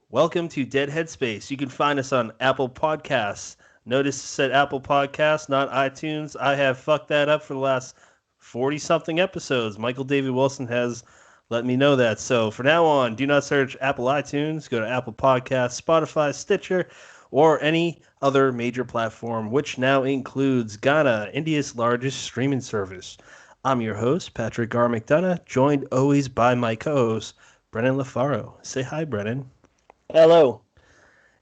Welcome to Dead Headspace. You can find us on Apple Podcasts. Notice it said Apple Podcasts, not iTunes. I have fucked that up for the last 40-something episodes. Michael David Wilson has let me know that. So for now on, do not search Apple iTunes. Go to Apple Podcasts, Spotify, Stitcher, or any other major platform, which now includes Ghana, India's largest streaming service. I'm your host, Patrick R. McDonough, joined always by my co-host, Brennan LaFaro. Say hi, Brennan. Hello.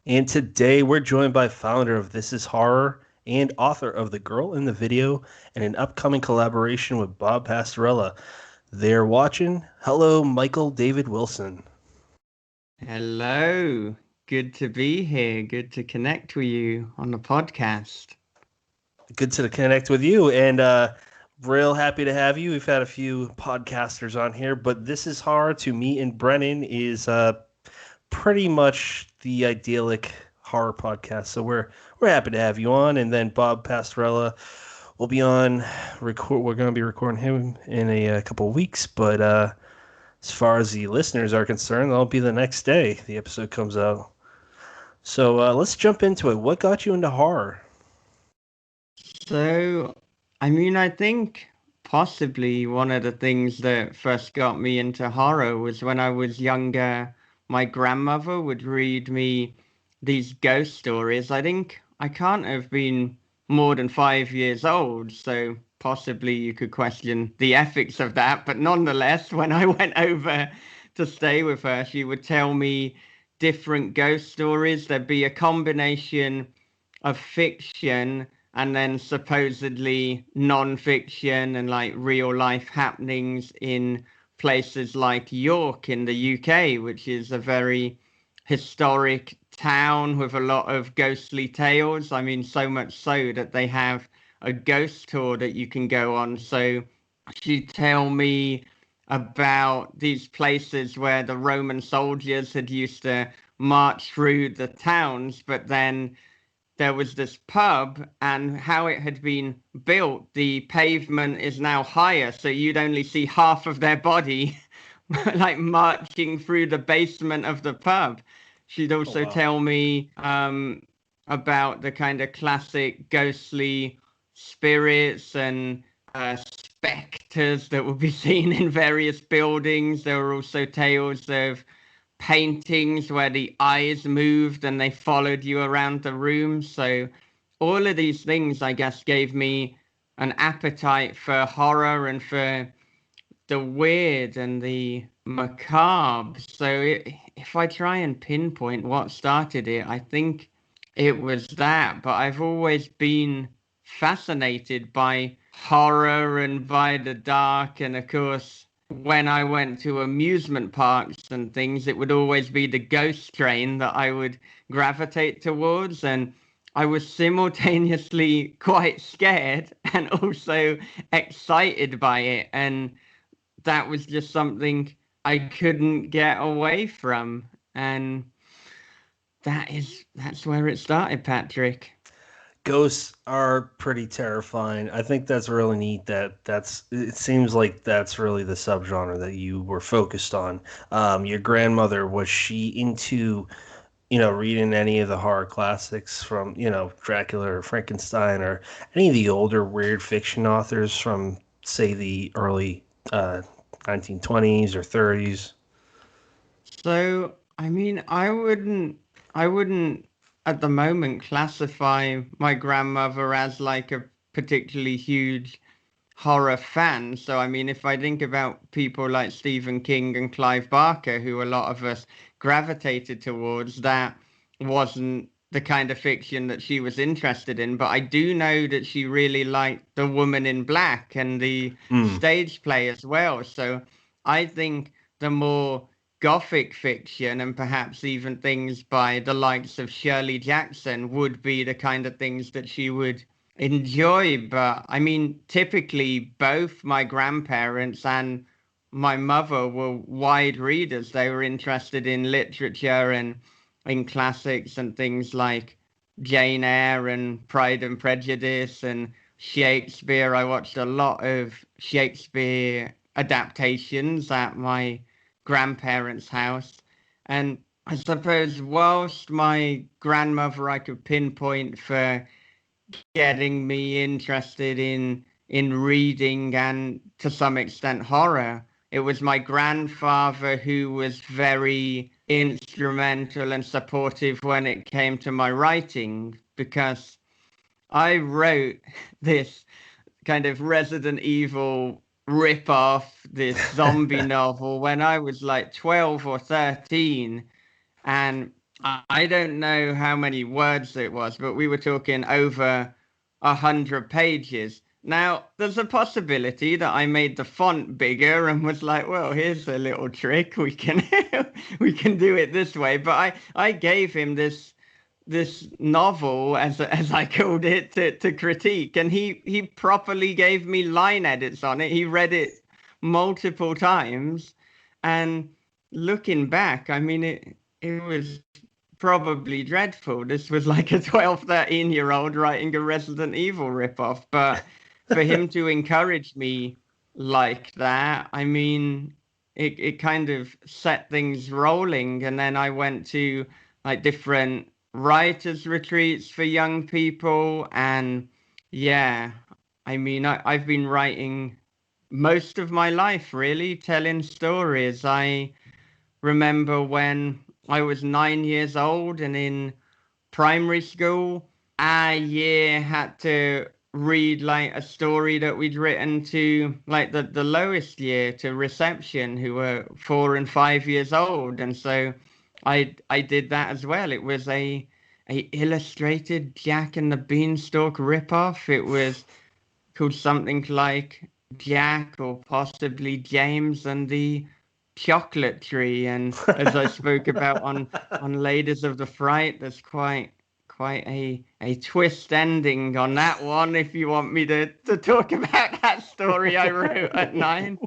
And today we're joined by founder of This Is Horror and author of The Girl in the Video and an upcoming collaboration with Bob Pastorella. They're watching. Hello, Michael David Wilson. Hello. Good to be here. Good to connect with you on the podcast. Good to connect with you, and real happy to have you. We've had a few podcasters on here, but This Is Horror to me and Brennan is pretty much the idyllic horror podcast. So we're happy to have you on. And then Bob Pastorella will be on. We're going to be recording him in a couple of weeks. But as far as the listeners are concerned, that'll be the next day the episode comes out. So let's jump into it. What got you into horror? So, I think possibly one of the things that first got me into horror was when I was younger. My grandmother would read me these ghost stories. I think I can't have been more than 5 years old, so possibly you could question the ethics of that. But nonetheless, when I went over to stay with her, she would tell me different ghost stories. There'd be a combination of fiction and then supposedly non-fiction and like real life happenings in places like York in the UK, which is a very historic town with a lot of ghostly tales. I mean, so much so that they have a ghost tour that you can go on. So she'd tell me about these places where the Roman soldiers had used to march through the towns, but then there was this pub, and how it had been built, the pavement is now higher, so you'd only see half of their body like marching through the basement of the pub. She'd also tell me about the kind of classic ghostly spirits and specters that would be seen in various buildings. There were also tales of paintings where the eyes moved and they followed you around the room. So all of these things, I guess, gave me an appetite for horror and for the weird and the macabre. So if I try and pinpoint what started it, I think it was that. But I've always been fascinated by horror and by the dark. And of course, when I went to amusement parks and things, it would always be the ghost train that I would gravitate towards. And I was simultaneously quite scared and also excited by it. And that was just something I couldn't get away from. And that's where it started, Patrick. Ghosts are pretty terrifying. I think that's really neat it seems like that's really the subgenre that you were focused on. Your grandmother, was she into, reading any of the horror classics from, Dracula or Frankenstein or any of the older weird fiction authors from, say, the early 1920s or 30s? So, I wouldn't at the moment classify my grandmother as like a particularly huge horror fan. So, if I think about people like Stephen King and Clive Barker, who a lot of us gravitated towards, that wasn't the kind of fiction that she was interested in. But I do know that she really liked The Woman in Black and the stage play as well. So I think the more gothic fiction and perhaps even things by the likes of Shirley Jackson would be the kind of things that she would enjoy. But typically both my grandparents and my mother were wide readers. They were interested in literature and in classics and things like Jane Eyre and Pride and Prejudice and Shakespeare. I watched a lot of Shakespeare adaptations at my grandparents' house. And I suppose whilst my grandmother I could pinpoint for getting me interested in reading and to some extent horror, it was my grandfather who was very instrumental and supportive when it came to my writing, because I wrote this kind of Resident Evil rip-off, this zombie novel when I was like 12 or 13. And I don't know how many words it was, but we were talking over 100 pages. Now, there's a possibility that I made the font bigger and was like, well, here's a little trick. We can we can do it this way. But I gave him this novel, as I called it, to critique, and he properly gave me line edits on it. He read it multiple times, and looking back, I mean, it was probably dreadful. This was like a 12, 13-year-old writing a Resident Evil ripoff, but for him to encourage me like that, I mean, it kind of set things rolling, and then I went to like different writers retreats for young people, and yeah, I mean, I've been writing most of my life, really, telling stories. I remember when I was 9 years old and in primary school, a year had to read like a story that we'd written to like the lowest year, to reception, who were 4 and 5 years old. And so I did that as well. It was a illustrated Jack and the Beanstalk ripoff. It was called something like Jack, or possibly James and the Chocolate Tree. And as I spoke about on Ladies of the Fright, there's quite a twist ending on that one, if you want me to talk about that story I wrote at 9.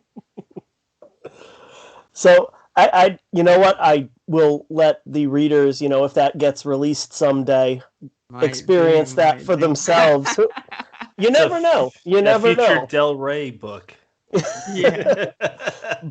So I you know what, I will let the readers, if that gets released someday, experience that for themselves. You never know. You never know. Future Del Rey book. Yeah.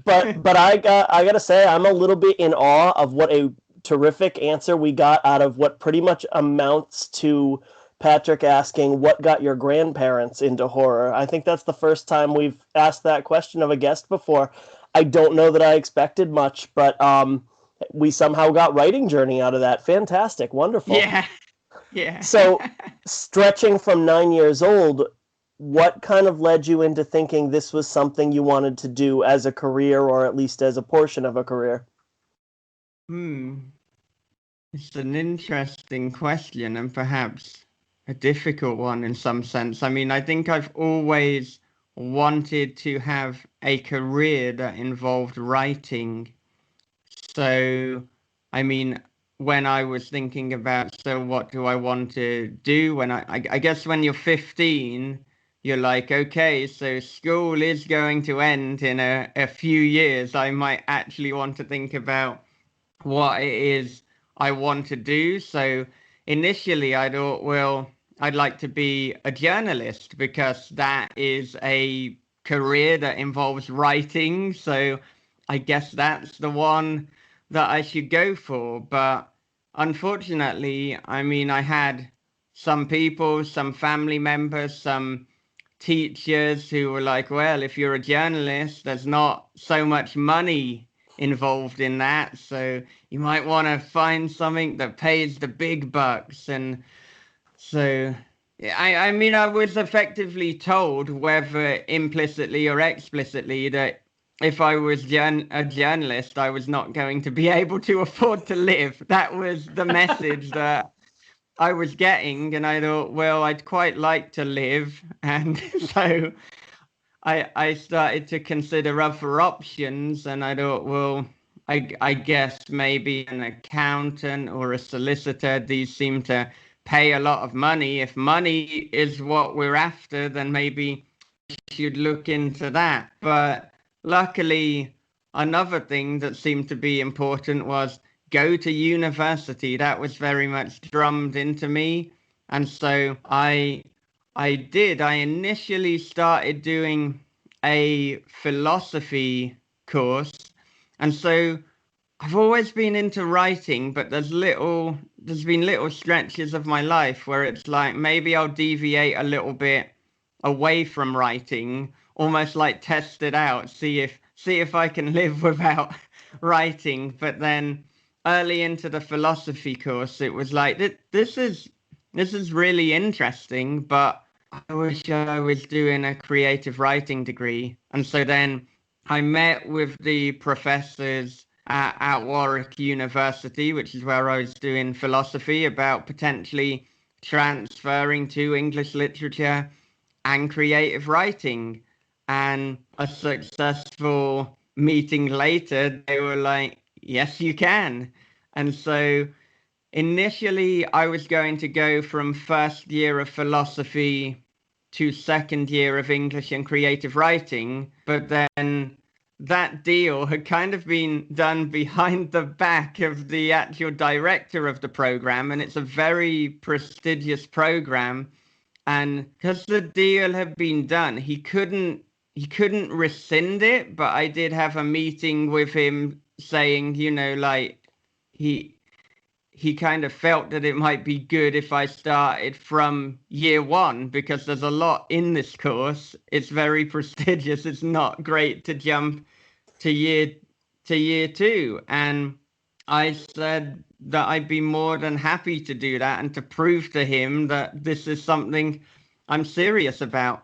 But I gotta say, I'm a little bit in awe of what a terrific answer we got out of what pretty much amounts to Patrick asking what got your grandparents into horror. I think that's the first time we've asked that question of a guest before. I don't know that I expected much, but we somehow got writing journey out of that. Fantastic. Wonderful. Yeah. So, stretching from 9 years old, what kind of led you into thinking this was something you wanted to do as a career, or at least as a portion of a career? It's an interesting question, and perhaps a difficult one in some sense. I mean, I think I've always wanted to have a career that involved writing. So, I mean, when I was thinking about, so what do I want to do, when I guess when you're 15, you're like, okay, so school is going to end in a few years. I might actually want to think about what it is I want to do. So initially I thought, well, I'd like to be a journalist, because that is a career that involves writing. So I guess that's the one that I should go for. But unfortunately, I mean, I had some people, some family members, some teachers who were like, well, if you're a journalist, there's not so much money involved in that. So you might want to find something that pays the big bucks. And so, I mean, I was effectively told, whether implicitly or explicitly, that if I was a journalist, I was not going to be able to afford to live. That was the message that I was getting. And I thought, well, I'd quite like to live. And so I started to consider other options, and I thought, well, I guess maybe an accountant or a solicitor. These seem to pay a lot of money. If money is what we're after, then maybe we should look into that. But luckily, another thing that seemed to be important was go to university. That was very much drummed into me. And so I did. I initially started doing a philosophy course. And so I've always been into writing, but there's been little stretches of my life where it's like maybe I'll deviate a little bit away from writing, almost like test it out, see if I can live without writing. But then early into the philosophy course, it was like this is really interesting, but I wish I was doing a creative writing degree. And so then I met with the professors at Warwick University, which is where I was doing philosophy, about potentially transferring to English literature and creative writing. And a successful meeting later, they were like, yes, you can. And so initially, I was going to go from first year of philosophy to second year of English and creative writing, but then that deal had kind of been done behind the back of the actual director of the program, and it's a very prestigious program. And because the deal had been done, he couldn't rescind it, but I did have a meeting with him saying, you know, like he kind of felt that it might be good if I started from year one, because there's a lot in this course. It's very prestigious. It's not great to jump to year two. And I said that I'd be more than happy to do that and to prove to him that this is something I'm serious about.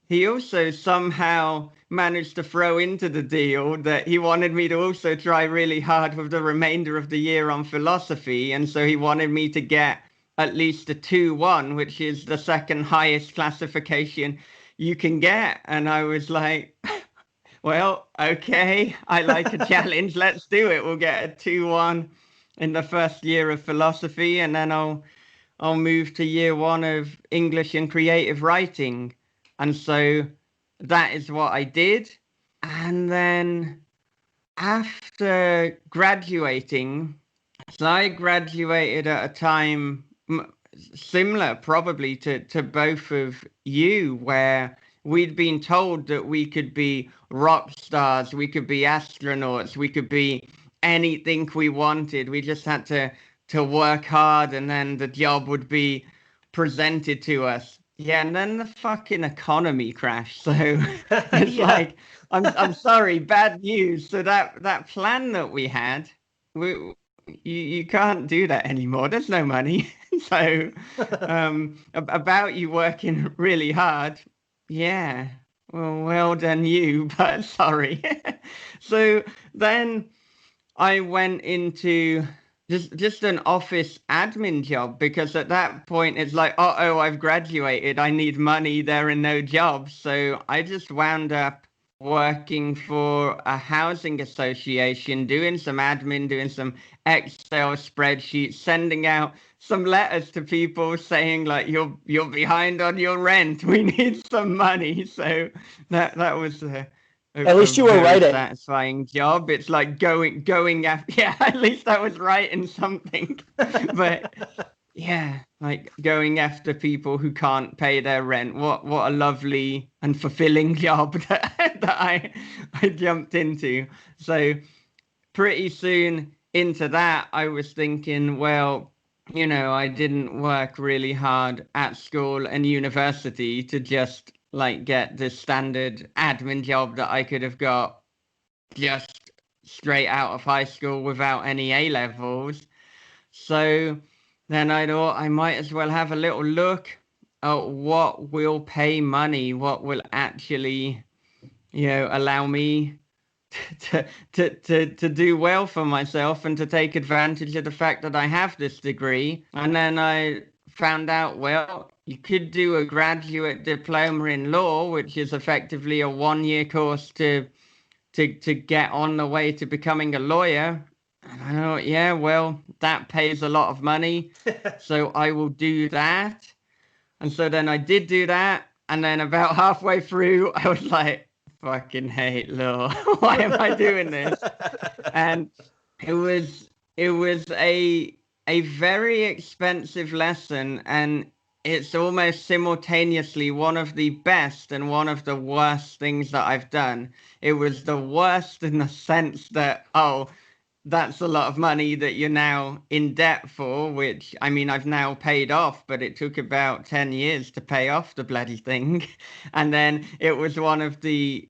He also somehow managed to throw into the deal that he wanted me to also try really hard with the remainder of the year on philosophy. And so he wanted me to get at least a 2-1, which is the second highest classification you can get. And I was like, well, okay, I like a challenge. Let's do it. We'll get a 2-1 in the first year of philosophy, and then I'll move to year one of English and creative writing. And so that is what I did. And then after graduating, so I graduated at a time similar probably to both of you, where we'd been told that we could be rock stars, we could be astronauts, we could be anything we wanted. We just had to work hard, and then the job would be presented to us. Yeah, and then the fucking economy crashed. So it's like, I'm sorry, bad news. So that plan that we had, you can't do that anymore. There's no money. So about you working really hard. Yeah. Well done you, but sorry. So then I went into just an office admin job, because at that point it's like, oh, I've graduated, I need money, there are no jobs. So I just wound up working for a housing association, doing some admin, doing some Excel spreadsheets, sending out some letters to people saying like, you're behind on your rent, we need some money. So that was at least you were writing. Satisfying job. It's like going after. Yeah, at least I was writing something. But yeah, like going after people who can't pay their rent. What a lovely and fulfilling job that I jumped into. So pretty soon into that, I was thinking, well, you know, I didn't work really hard at school and university to just like get the standard admin job that I could have got just straight out of high school without any A levels. So then I thought I might as well have a little look at what will pay money, what will actually, you know, allow me to do well for myself and to take advantage of the fact that I have this degree. And then I found out, well, you could do a graduate diploma in law, which is effectively a 1-year course to get on the way to becoming a lawyer. And I thought, yeah, well, that pays a lot of money, so I will do that. And so then I did do that. And then about halfway through, I was like, fucking hate law. Why am I doing this? And it was a very expensive lesson, and it's almost simultaneously one of the best and one of the worst things that I've done. It was the worst in the sense that, oh, that's a lot of money that you're now in debt for, which, I mean, I've now paid off, but it took about 10 years to pay off the bloody thing. And then it was one of the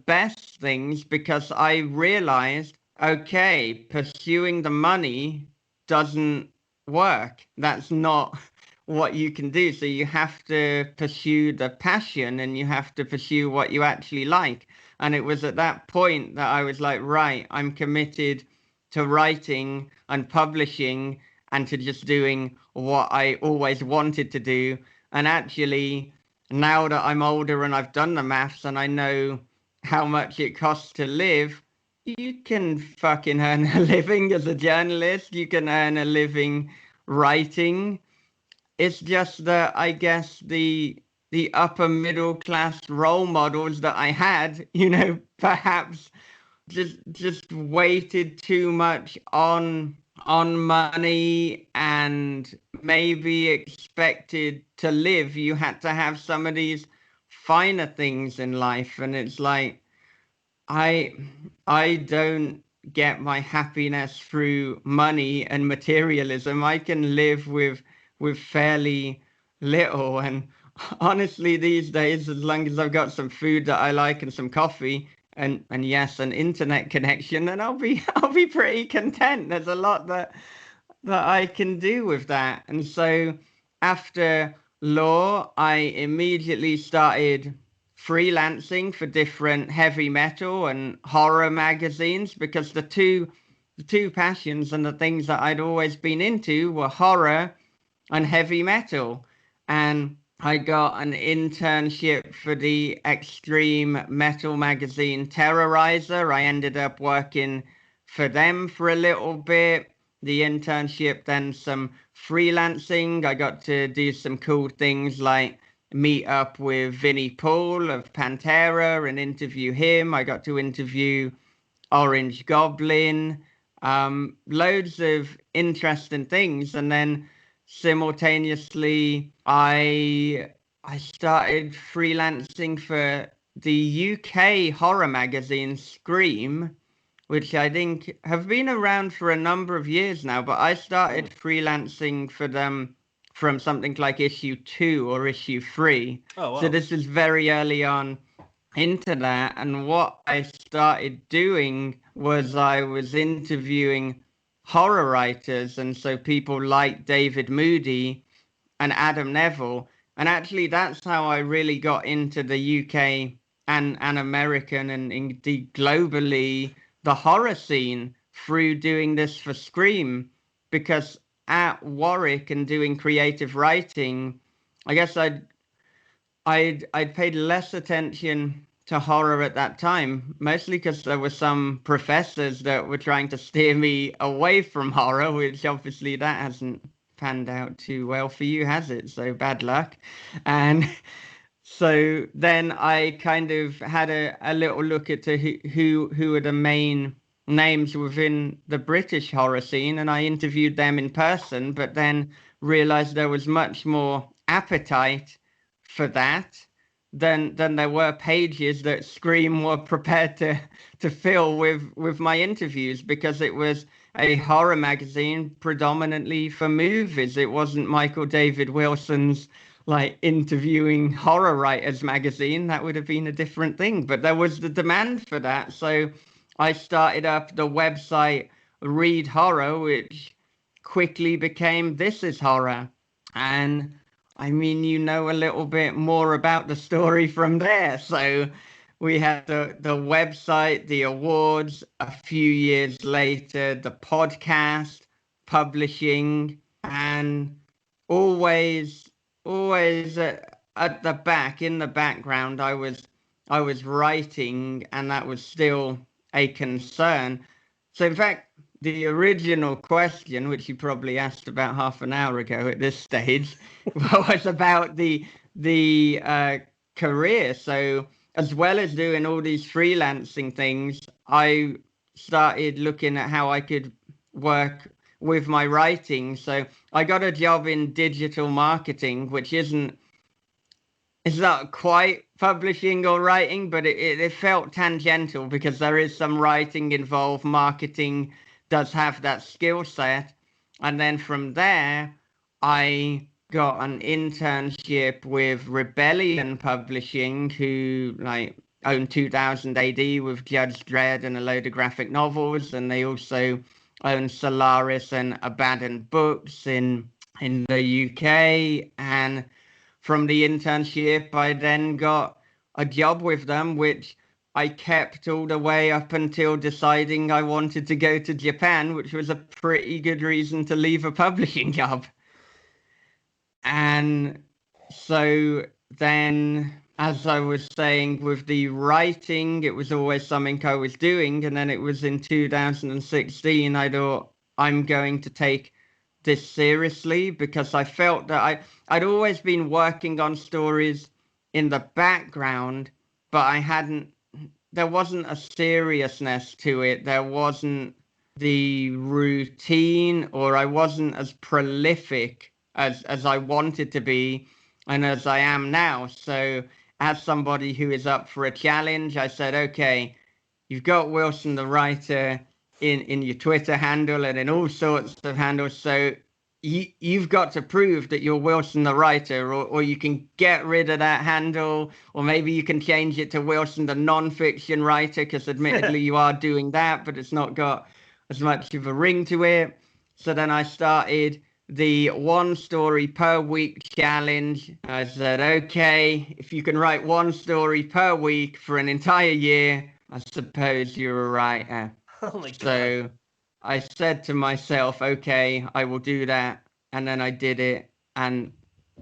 best things because I realized, okay, pursuing the money doesn't work. That's not what you can do. So you have to pursue the passion and you have to pursue what you actually like. And it was at that point that I was like, right, I'm committed to writing and publishing and to just doing what I always wanted to do. And actually, now that I'm older and I've done the maths and I know how much it costs to live, you can fucking earn a living as a journalist. You can earn a living writing. It's just that I guess the upper middle class role models that I had, perhaps just waited too much on money and maybe expected to live. You had to have some of these finer things in life, and it's like I don't get my happiness through money and materialism. I can live with fairly little, and honestly these days, as long as I've got some food that I like and some coffee and yes, an internet connection, then I'll be pretty content. There's a lot that I can do with that. And so after law, I immediately started freelancing for different heavy metal and horror magazines because the two passions and the things that I'd always been into were horror and heavy metal. And I got an internship for the extreme metal magazine Terrorizer. I ended up working for them for a little bit. The internship, then some freelancing. I got to do some cool things like meet up with Vinnie Paul of Pantera and interview him. I got to interview Orange Goblin, loads of interesting things. And then simultaneously, I started freelancing for the UK horror magazine Scream, which I think have been around for a number of years now, but I started freelancing for them from something like issue 2 or issue 3. Oh, wow. So this is very early on into that. And what I started doing was I was interviewing horror writers, and so people like David Moody and Adam Neville. And actually, that's how I really got into the UK and American and indeed globally the horror scene through doing this for Scream, because at Warwick and doing creative writing, I guess I'd paid less attention to horror at that time, mostly because there were some professors that were trying to steer me away from horror, which obviously that hasn't panned out too well for you, has it? So bad luck. And so then I kind of had a little look at who are the main names within the British horror scene, and I interviewed them in person, but then realized there was much more appetite for that than there were pages that Scream were prepared to fill with my interviews, because it was a horror magazine predominantly for movies. It wasn't Michael David Wilson's like interviewing horror writers magazine. That would have been a different thing, but there was the demand for that. So I started up the website Read Horror, which quickly became This Is Horror. And I mean, you know a little bit more about the story from there. So we had the website, the awards, a few years later, the podcast, publishing, and always at the back, in the background, I was writing, and that was still a concern. So in fact, the original question, which you probably asked about half an hour ago at this stage, was about the career. So as well as doing all these freelancing things, I started looking at how I could work with my writing. So I got a job in digital marketing, which it's not quite publishing or writing, but it felt tangential because there is some writing involved, marketing does have that skill set. And then from there, I got an internship with Rebellion Publishing, who like own 2000 AD with Judge Dredd and a load of graphic novels, and they also own Solaris and Abaddon Books in the UK. And from the internship, I then got a job with them, which I kept all the way up until deciding I wanted to go to Japan, which was a pretty good reason to leave a publishing job. And so then, as I was saying, with the writing, it was always something I was doing. And then it was in 2016, I thought, I'm going to take this seriously, because I felt that I'd always been working on stories in the background, but there wasn't a seriousness to it. There wasn't the routine, or I wasn't as prolific as I wanted to be and as I am now. So as somebody who is up for a challenge, I said, okay, you've got Wilson the writer in your Twitter handle and in all sorts of handles. So you've got to prove that you're Wilson the writer, or you can get rid of that handle, or maybe you can change it to Wilson the non-fiction writer, because admittedly you are doing that, but it's not got as much of a ring to it. So then I started the 1 story per week challenge. I said, okay, if you can write 1 story per week for an entire year, I suppose you're a writer. Oh my God. So I said to myself, okay, I will do that. And then I did it. And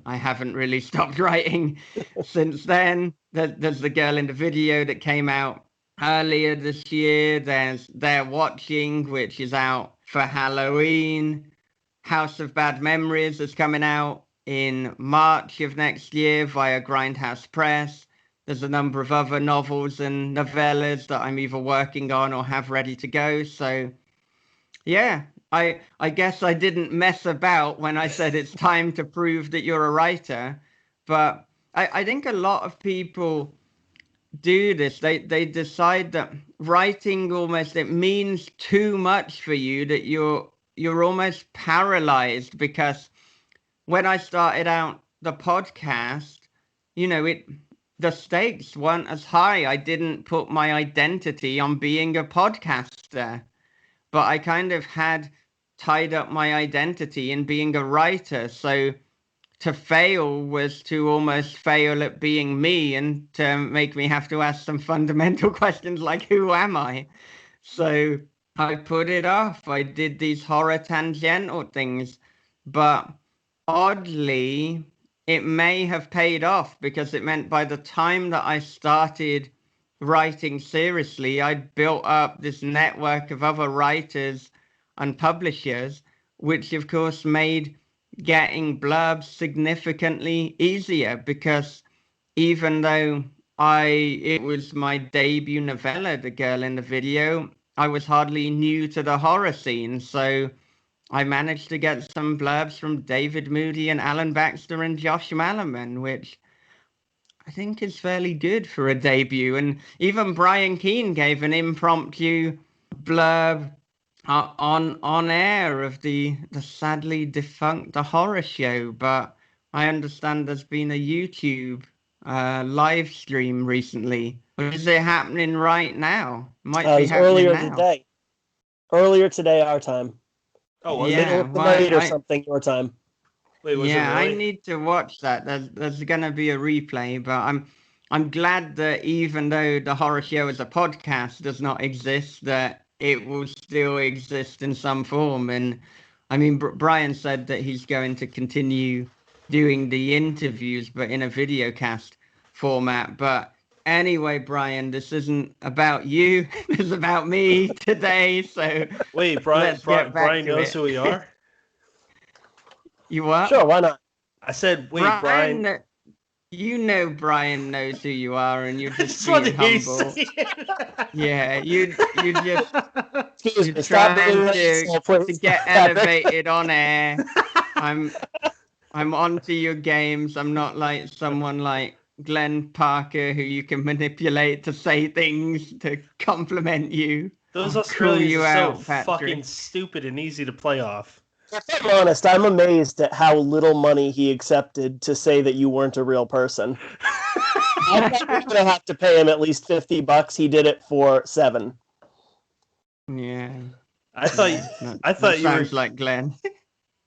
I haven't really stopped writing since then. There's the girl in the video that came out earlier this year. There's They're Watching, which is out for Halloween. House of Bad Memories is coming out in March of next year via Grindhouse Press. There's a number of other novels and novellas that I'm either working on or have ready to go. So yeah, I guess I didn't mess about when I said it's time to prove that you're a writer. But I think a lot of people do this. They decide that writing almost, it means too much for you, that you're almost paralyzed. Because when I started out the podcast, the stakes weren't as high. I didn't put my identity on being a podcaster, but I kind of had tied up my identity in being a writer. So to fail was to almost fail at being me, and to make me have to ask some fundamental questions like, who am I? So I put it off. I did these horror tangential things, but oddly, it may have paid off, because it meant by the time that I started writing seriously, I'd built up this network of other writers and publishers, which of course made getting blurbs significantly easier. Because even though it was my debut novella, The Girl in the Video, I was hardly new to the horror scene. So I managed to get some blurbs from David Moody and Alan Baxter and Josh Malaman, which I think is fairly good for a debut. And even Brian Keane gave an impromptu blurb on air of the sadly defunct The Horror Show. But I understand there's been a YouTube live stream recently. Or is it happening right now? Might be happening earlier now. today. Earlier today, our time. Oh, was Yeah, it? Middle of the night or something, your time. Wait, was Yeah, it really? I need to watch that. There's gonna be a replay, but I'm glad that even though The Horror Show as a podcast does not exist, that it will still exist in some form. And I mean, Brian said that he's going to continue doing the interviews, but in a video cast format. But anyway, Brian, this isn't about you. This is about me today. So Wait, Brian. let's get back Brian to knows it. who we are. You what? Sure, why not? I said, wait, Brian. You know Brian knows who you are, and you're just Just wanted being to hear you humble. say it. Yeah, you just Excuse you're me, stop trying doing to this, please. get elevated on air. I'm onto your games. I'm not like someone like Glenn Parker who you can manipulate to say things to compliment you. Those I'll call Australians you are so out, Patrick. fucking stupid and easy to play off. If I'm honest, I'm amazed at how little money he accepted to say that you weren't a real person. I thought we were going to have to pay him at least $50. He did it for $7. Yeah. I thought That you were. sounds like Glenn.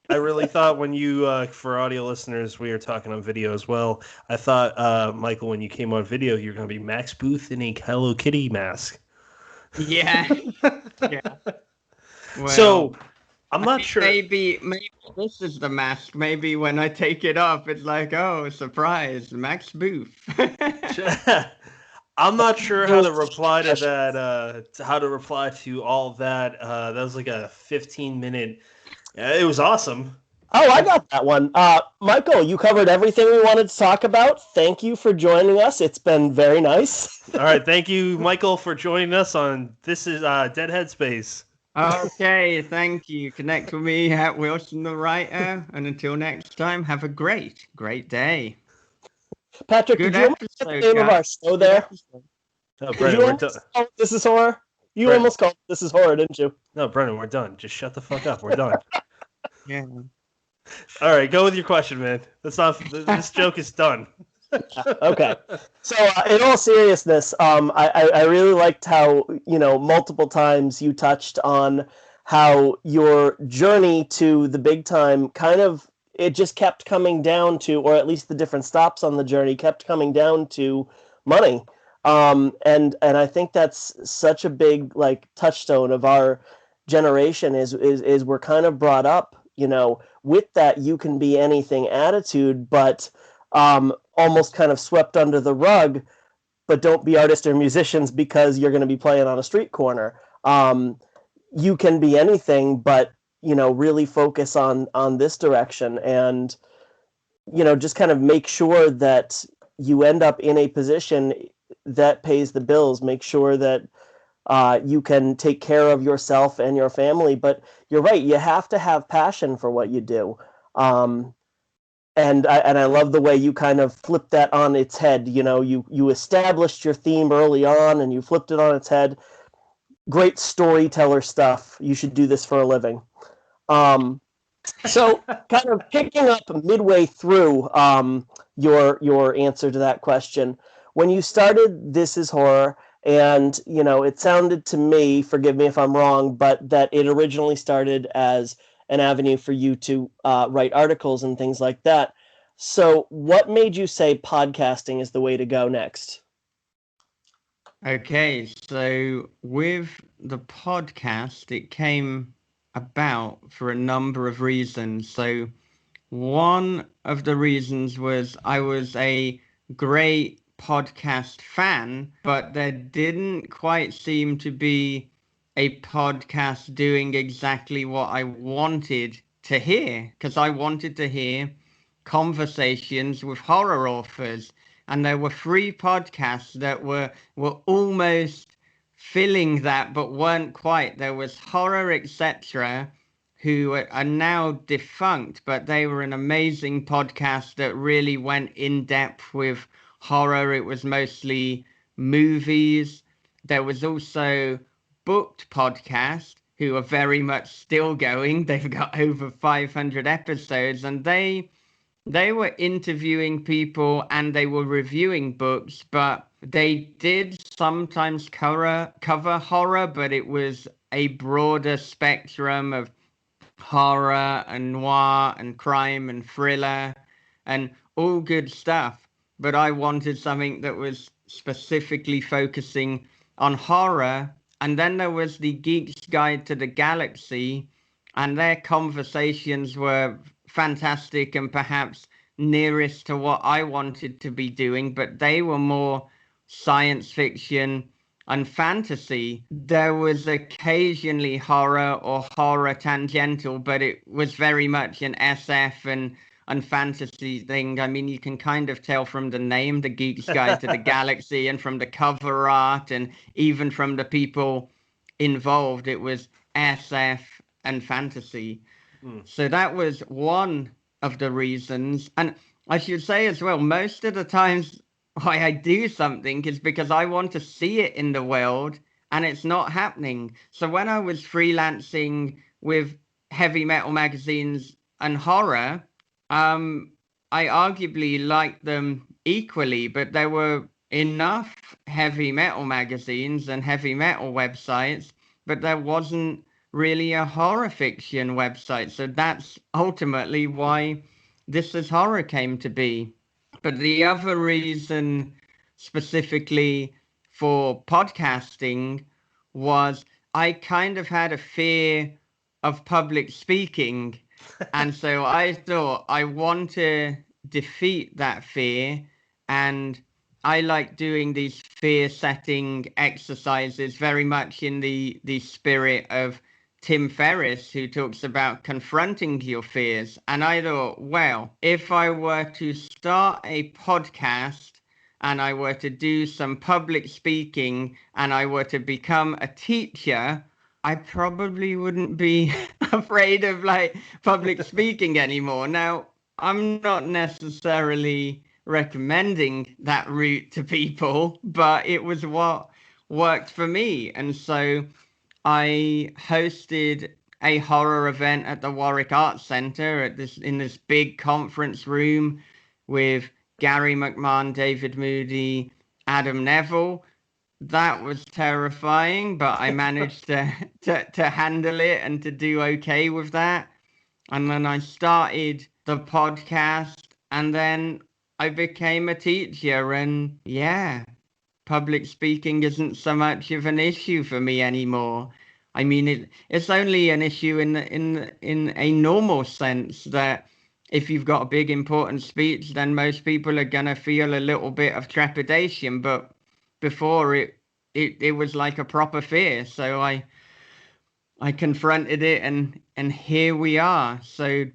I really thought when you, for audio listeners, we were talking on video as well. I thought, Michael, when you came on video, you were going to be Max Booth in a Hello Kitty mask. Yeah. Yeah. Well, So, I'm not sure. Maybe this is the mask. Maybe when I take it off, it's like, oh, surprise, Max Booth. I'm not sure how to reply to that. How to reply to all that. That was like a 15-minute. It was awesome. Oh, I got that one. Michael, you covered everything we wanted to talk about. Thank you for joining us. It's been very nice. All right. Thank you, Michael, for joining us on This is Dead Headspace. Okay, thank you. Connect with me at Wilson the Writer. And until next time, have a great day. Patrick, Good did you almost get the name of our show there? No, Did Brennan, you we're almost done. call it This is Horror? You Brennan. almost called it This is Horror, didn't you? No, Brennan, we're done. Just shut the fuck up. We're done. Yeah. All right, go with your question, man. That's not. This joke is done. Okay. So, in all seriousness, I really liked how, multiple times you touched on how your journey to the big time it just kept coming down to, or at least the different stops on the journey kept coming down to money. And I think that's such a big touchstone of our generation is we're kind of brought up, with that you can be anything attitude, but almost kind of swept under the rug, but don't be artists or musicians because you're going to be playing on a street corner. You can be anything, but really focus on this direction and just kind of make sure that you end up in a position that pays the bills. Make sure that you can take care of yourself and your family. But you're right, you have to have passion for what you do. And I love the way you kind of flipped that on its head. You established your theme early on and you flipped it on its head. Great storyteller stuff. You should do this for a living. So kind of picking up midway through your answer to that question, when you started This is Horror, and it sounded to me, forgive me if I'm wrong, but that it originally started as an avenue for you to write articles and things like that. So what made you say podcasting is the way to go next? Okay, so with the podcast, it came about for a number of reasons. So one of the reasons was I was a great podcast fan, but there didn't quite seem to be a podcast doing exactly what I wanted to hear, because I wanted to hear conversations with horror authors. And there were 3 podcasts that were almost filling that, but weren't quite. There was Horror, etc., who are now defunct, but they were an amazing podcast that really went in depth with horror. It was mostly movies. There was also Booked Podcast, who are very much still going. They've got over 500 episodes, and they were interviewing people and they were reviewing books, but they did sometimes cover horror, but it was a broader spectrum of horror and noir and crime and thriller and all good stuff. But I wanted something that was specifically focusing on horror. And then there was the Geek's Guide to the Galaxy, and their conversations were fantastic and perhaps nearest to what I wanted to be doing, but they were more science fiction and fantasy. There was occasionally horror or horror tangential, but it was very much an SF and fantasy thing. I mean, you can kind of tell from the name, The Geek's Guide to the Galaxy, and from the cover art, and even from the people involved, it was SF and fantasy. So that was one of the reasons. And I should say as well, most of the times why I do something is because I want to see it in the world and it's not happening. So when I was freelancing with heavy metal magazines and horror, I arguably liked them equally, but there were enough heavy metal magazines and heavy metal websites, but there wasn't really a horror fiction website. So that's ultimately why This Is Horror came to be. But the other reason specifically for podcasting was I kind of had a fear of public speaking. And so I thought I want to defeat that fear. And I like doing these fear setting exercises very much in the spirit of Tim Ferriss, who talks about confronting your fears. And I thought, well, if I were to start a podcast and I were to do some public speaking and I were to become a teacher, I probably wouldn't be afraid of like public speaking anymore. Now, I'm not necessarily recommending that route to people, but it was what worked for me. And so I hosted a horror event at the Warwick Arts Centre in this big conference room with Gary McMahon, David Moody, Adam Neville. That was terrifying, but I managed to handle it and to do okay with that. And then I started the podcast, and then I became a teacher, and yeah, public speaking isn't so much of an issue for me anymore. I mean, it's only an issue in a normal sense that if you've got a big important speech, then most people are gonna feel a little bit of trepidation. But before it was like a proper fear. So I confronted it, and here we are. So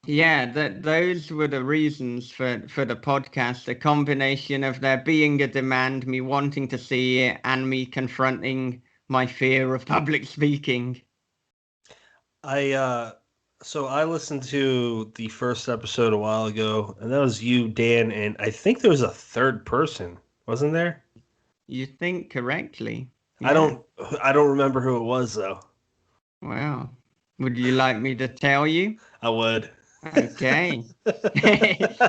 yeah, those were the reasons for the podcast, a combination of there being a demand, me wanting to see it, and me confronting my fear of public speaking. So I listened to the first episode a while ago, and that was you, Dan, and I think there was a third person, wasn't there? You think correctly. I don't remember who it was though. Wow. Would you like me to tell you? I would. Okay.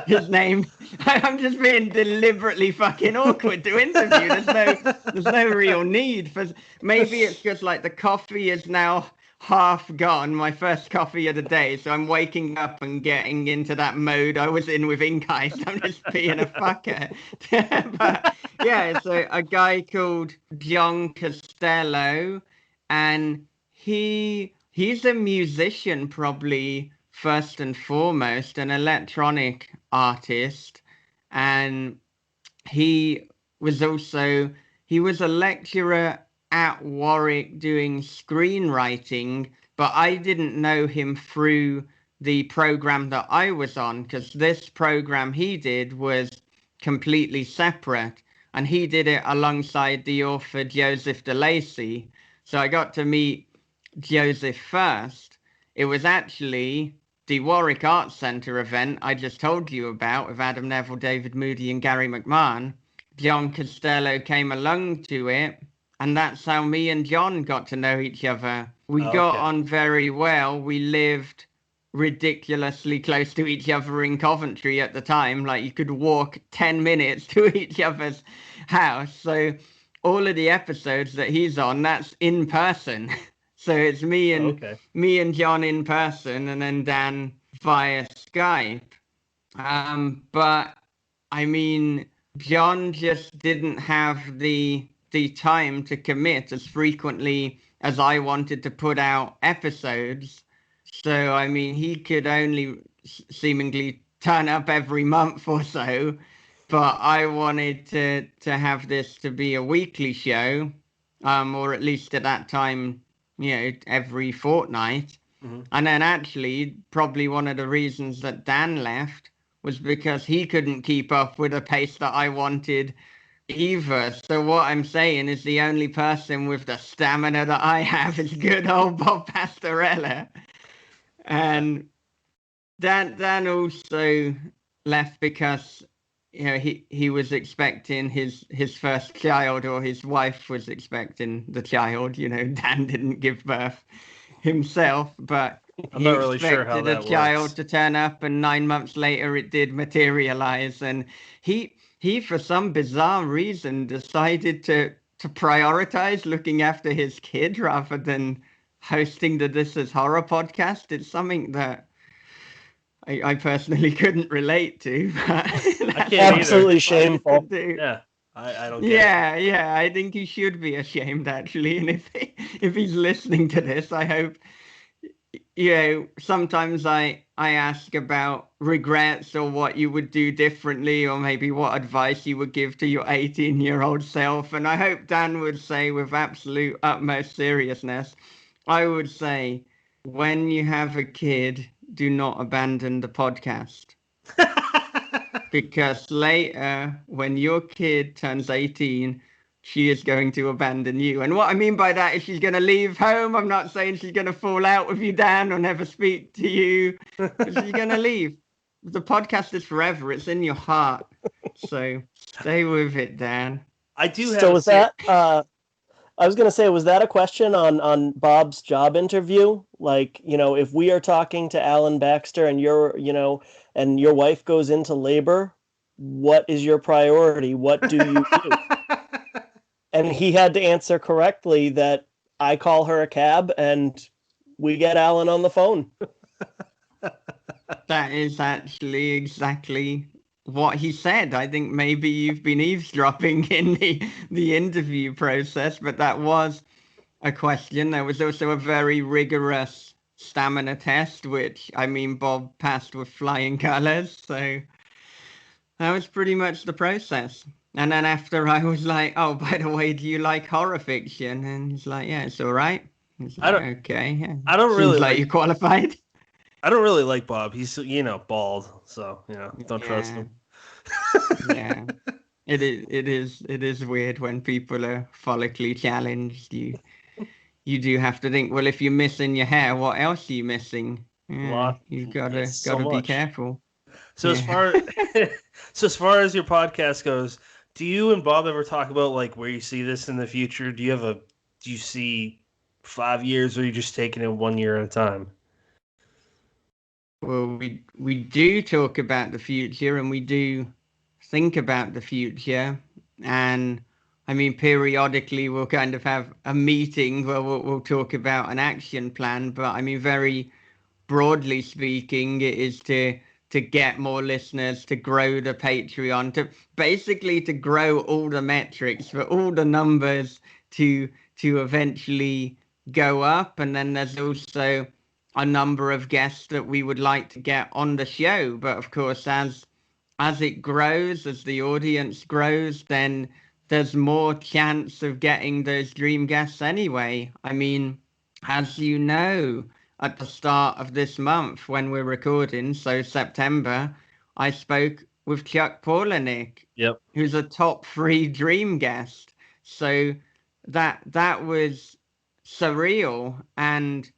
His name. I'm just being deliberately fucking awkward to interview. There's no real need for. Maybe it's just like the coffee is now half gone. My first coffee of the day, so I'm waking up and getting into that mode I was in with ink ice. I'm just being a fucker. But yeah, it's a guy called John Costello, and he's a musician probably first and foremost, an electronic artist, and he was a lecturer at Warwick doing screenwriting, but I didn't know him through the program that I was on, because this program he did was completely separate, and he did it alongside the author Joseph DeLacy. So I got to meet Joseph first. It was actually the Warwick Arts Centre event I just told you about with Adam Neville, David Moody, and Gary McMahon. John Costello came along to it, and that's how me and John got to know each other. We got on very well. We lived ridiculously close to each other in Coventry at the time. Like, you could walk 10 minutes to each other's house. So all of the episodes that he's on, that's in person. So it's me and John in person, and then Dan via Skype. But I mean, John just didn't have the time to commit as frequently as I wanted to put out episodes. So I mean, he could only seemingly turn up every month or so. But I wanted to have this to be a weekly show, or at least at that time, every fortnight. Mm-hmm. And then actually, probably one of the reasons that Dan left was because he couldn't keep up with the pace that I wanted either. So what I'm saying is the only person with the stamina that I have is good old Bob Pastorella. And Dan also left because he was expecting his first child, or his wife was expecting the child. Dan didn't give birth himself, but I'm he not really sure how expected a that child works. to turn up, and 9 months later it did materialize. And he for some bizarre reason decided to prioritize looking after his kid rather than hosting the This Is Horror podcast. It's something that I personally couldn't relate to, but I that's can't what he either. Absolutely decided to shameful. do. Yeah, I don't get it. Yeah, I think he should be ashamed, actually. And if he's listening to this, I hope, sometimes I ask about regrets or what you would do differently, or maybe what advice you would give to your 18-year-old self. And I hope Dan would say, with absolute utmost seriousness, I would say, when you have a kid, do not abandon the podcast. Because later, when your kid turns 18, she is going to abandon you. And what I mean by that is she's going to leave home. I'm not saying she's going to fall out with you, Dan, or never speak to you, but she's going to leave. The podcast is forever. It's in your heart. So stay with it, Dan. I do have So a was that I was going to say, was that a question on Bob's job interview? Like, if we are talking to Alan Baxter and and your wife goes into labor, what is your priority? What do you do? And he had to answer correctly that I call her a cab and we get Alan on the phone. That is actually exactly what he said. I think maybe you've been eavesdropping in the interview process, but that was a question. There was also a very rigorous stamina test, which, I mean, Bob passed with flying colors. So that was pretty much the process. And then after, I was like, oh, by the way, do you like horror fiction? And he's like, yeah, it's all right. He's I like, don't okay, yeah. I don't Seems really like you're qualified. I don't really like Bob. He's bald, so don't trust Yeah, him. yeah. It is weird when people are follically challenged. You do have to think, well, if you're missing your hair, what else are you missing? A Yeah, lot. you It's gotta so gotta be much. careful. So as Yeah. far so as far as your podcast goes, do you and Bob ever talk about like where you see this in the future? Do you see 5 years, or are you just taking it 1 year at a time? Well, we do talk about the future, and we do think about the future. And I mean, periodically we'll kind of have a meeting where we'll talk about an action plan. But I mean, very broadly speaking, it is to get more listeners, to grow the Patreon, to basically to grow all the metrics, for all the numbers to eventually go up. And then there's also a number of guests that we would like to get on the show. But of course, as it grows, as the audience grows, then there's more chance of getting those dream guests anyway. I mean, as you know, at the start of this month when we're recording, so September, I spoke with Chuck Palahniuk, Yep. who's a top 3 dream guest. So that was surreal. And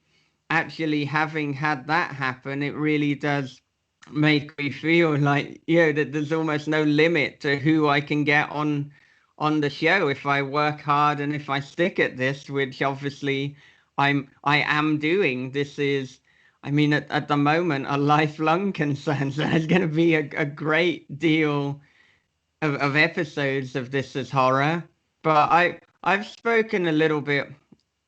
actually having had that happen, it really does make me feel like, that there's almost no limit to who I can get on the show if I work hard and if I stick at this, which obviously I am doing. This is, I mean, at the moment, a lifelong concern. So there's going to be a great deal of episodes of This Is Horror. But I've spoken a little bit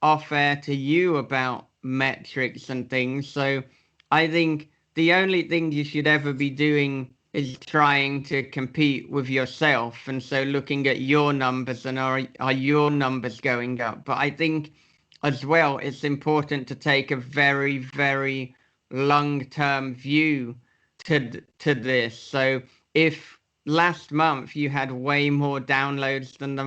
off air to you about metrics and things. So I think the only thing you should ever be doing is trying to compete with yourself. And so looking at your numbers, and are your numbers going up? But I think as well, it's important to take a very, very long-term view to this. So if last month you had way more downloads than the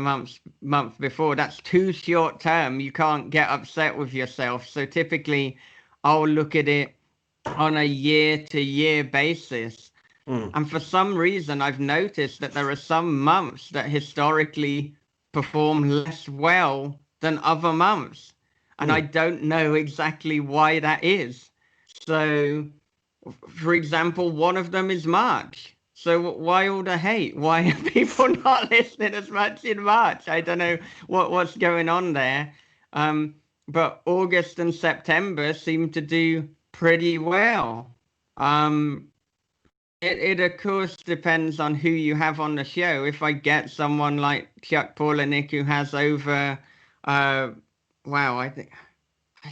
month before, that's too short term. You can't get upset with yourself. So typically I'll look at it on a year to year basis. And for some reason I've noticed that there are some months that historically perform less well than other months, and I don't know exactly why that is. So for example, one of them is March. So why all the hate? Why are people not listening as much in March? I don't know what's going on there. But August and September seem to do pretty well. It of course depends on who you have on the show. If I get someone like Chuck Palahniuk who has over, wow, I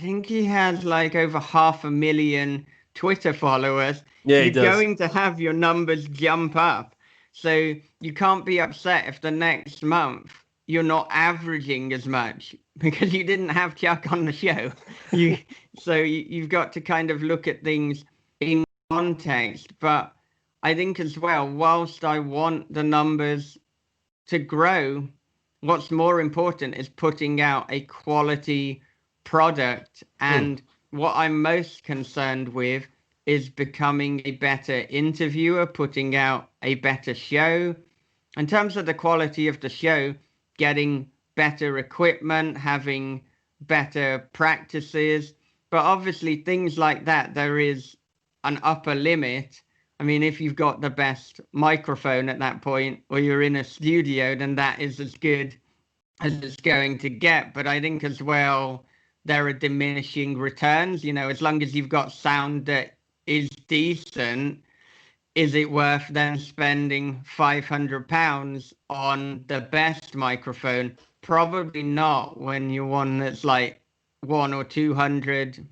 think he has like over 500,000 Twitter followers. Yeah, he You're does. going to have your numbers jump up. So you can't be upset if the next month you're not averaging as much because you didn't have Chuck on the show. You've got to kind of look at things in context. But I think as well, whilst I want the numbers to grow, what's more important is putting out a quality product. And what I'm most concerned with is becoming a better interviewer, putting out a better show. In terms of the quality of the show, getting better equipment, having better practices. But obviously, things like that, there is an upper limit. I mean, if you've got the best microphone at that point, or you're in a studio, then that is as good as it's going to get. But I think as well, there are diminishing returns. You know, as long as you've got sound that is decent, is it worth then spending £500 on the best microphone? Probably not, when you're one that's like 1 or 200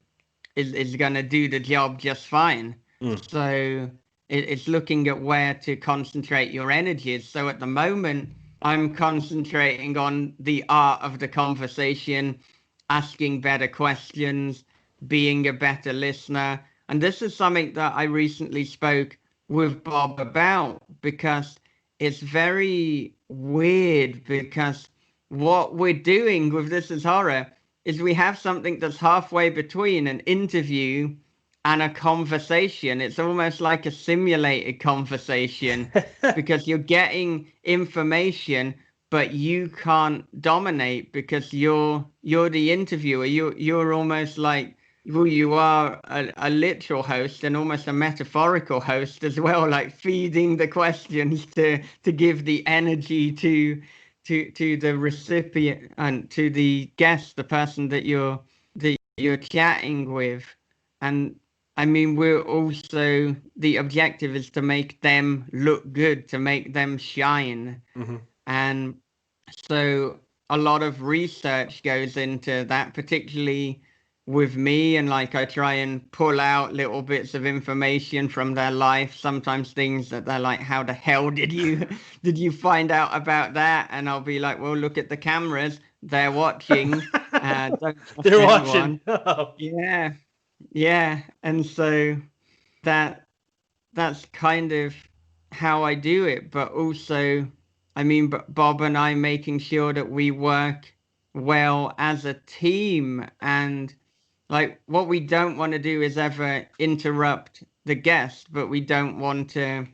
is going to do the job just fine. So it's looking at where to concentrate your energies. So at the moment, I'm concentrating on the art of the conversation, asking better questions, being a better listener. And this is something that I recently spoke with Bob about, because it's very weird, because what we're doing with This Is Horror is we have something that's halfway between an interview and a conversation. It's almost like a simulated conversation because you're getting information, but you can't dominate because you're the interviewer. You're almost like, well, you are a literal host and almost a metaphorical host as well, like feeding the questions to give the energy to the recipient and to the guest, the person that you're chatting with. And I mean, we're also, the objective is to make them look good, to make them shine. And so a lot of research goes into that, particularly with me. And like, I try and pull out little bits of information from their life, sometimes things that they're like, how the hell did you find out about that? And I'll be like, well, look at the cameras, they're watching. Don't trust They're anyone. watching. Yeah. And so that's kind of how I do it. But also, I mean, Bob and I making sure that we work well as a team. And like, what we don't want to do is ever interrupt the guest, but we don't want to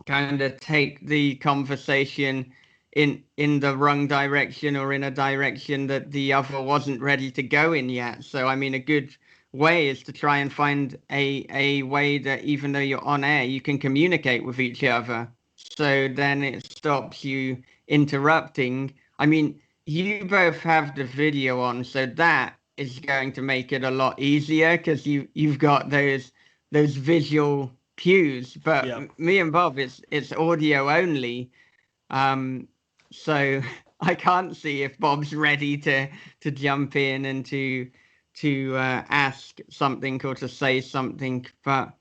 kind of take the conversation in the wrong direction, or in a direction that the other wasn't ready to go in yet. So I mean, a good way is to try and find a way that even though you're on air, you can communicate with each other. So then it stops you interrupting. I mean, you both have the video on, so that is going to make it a lot easier because you've got those visual cues. But me and Bob, it's audio only. So I can't see if Bob's ready to jump in and to ask something or to say something. But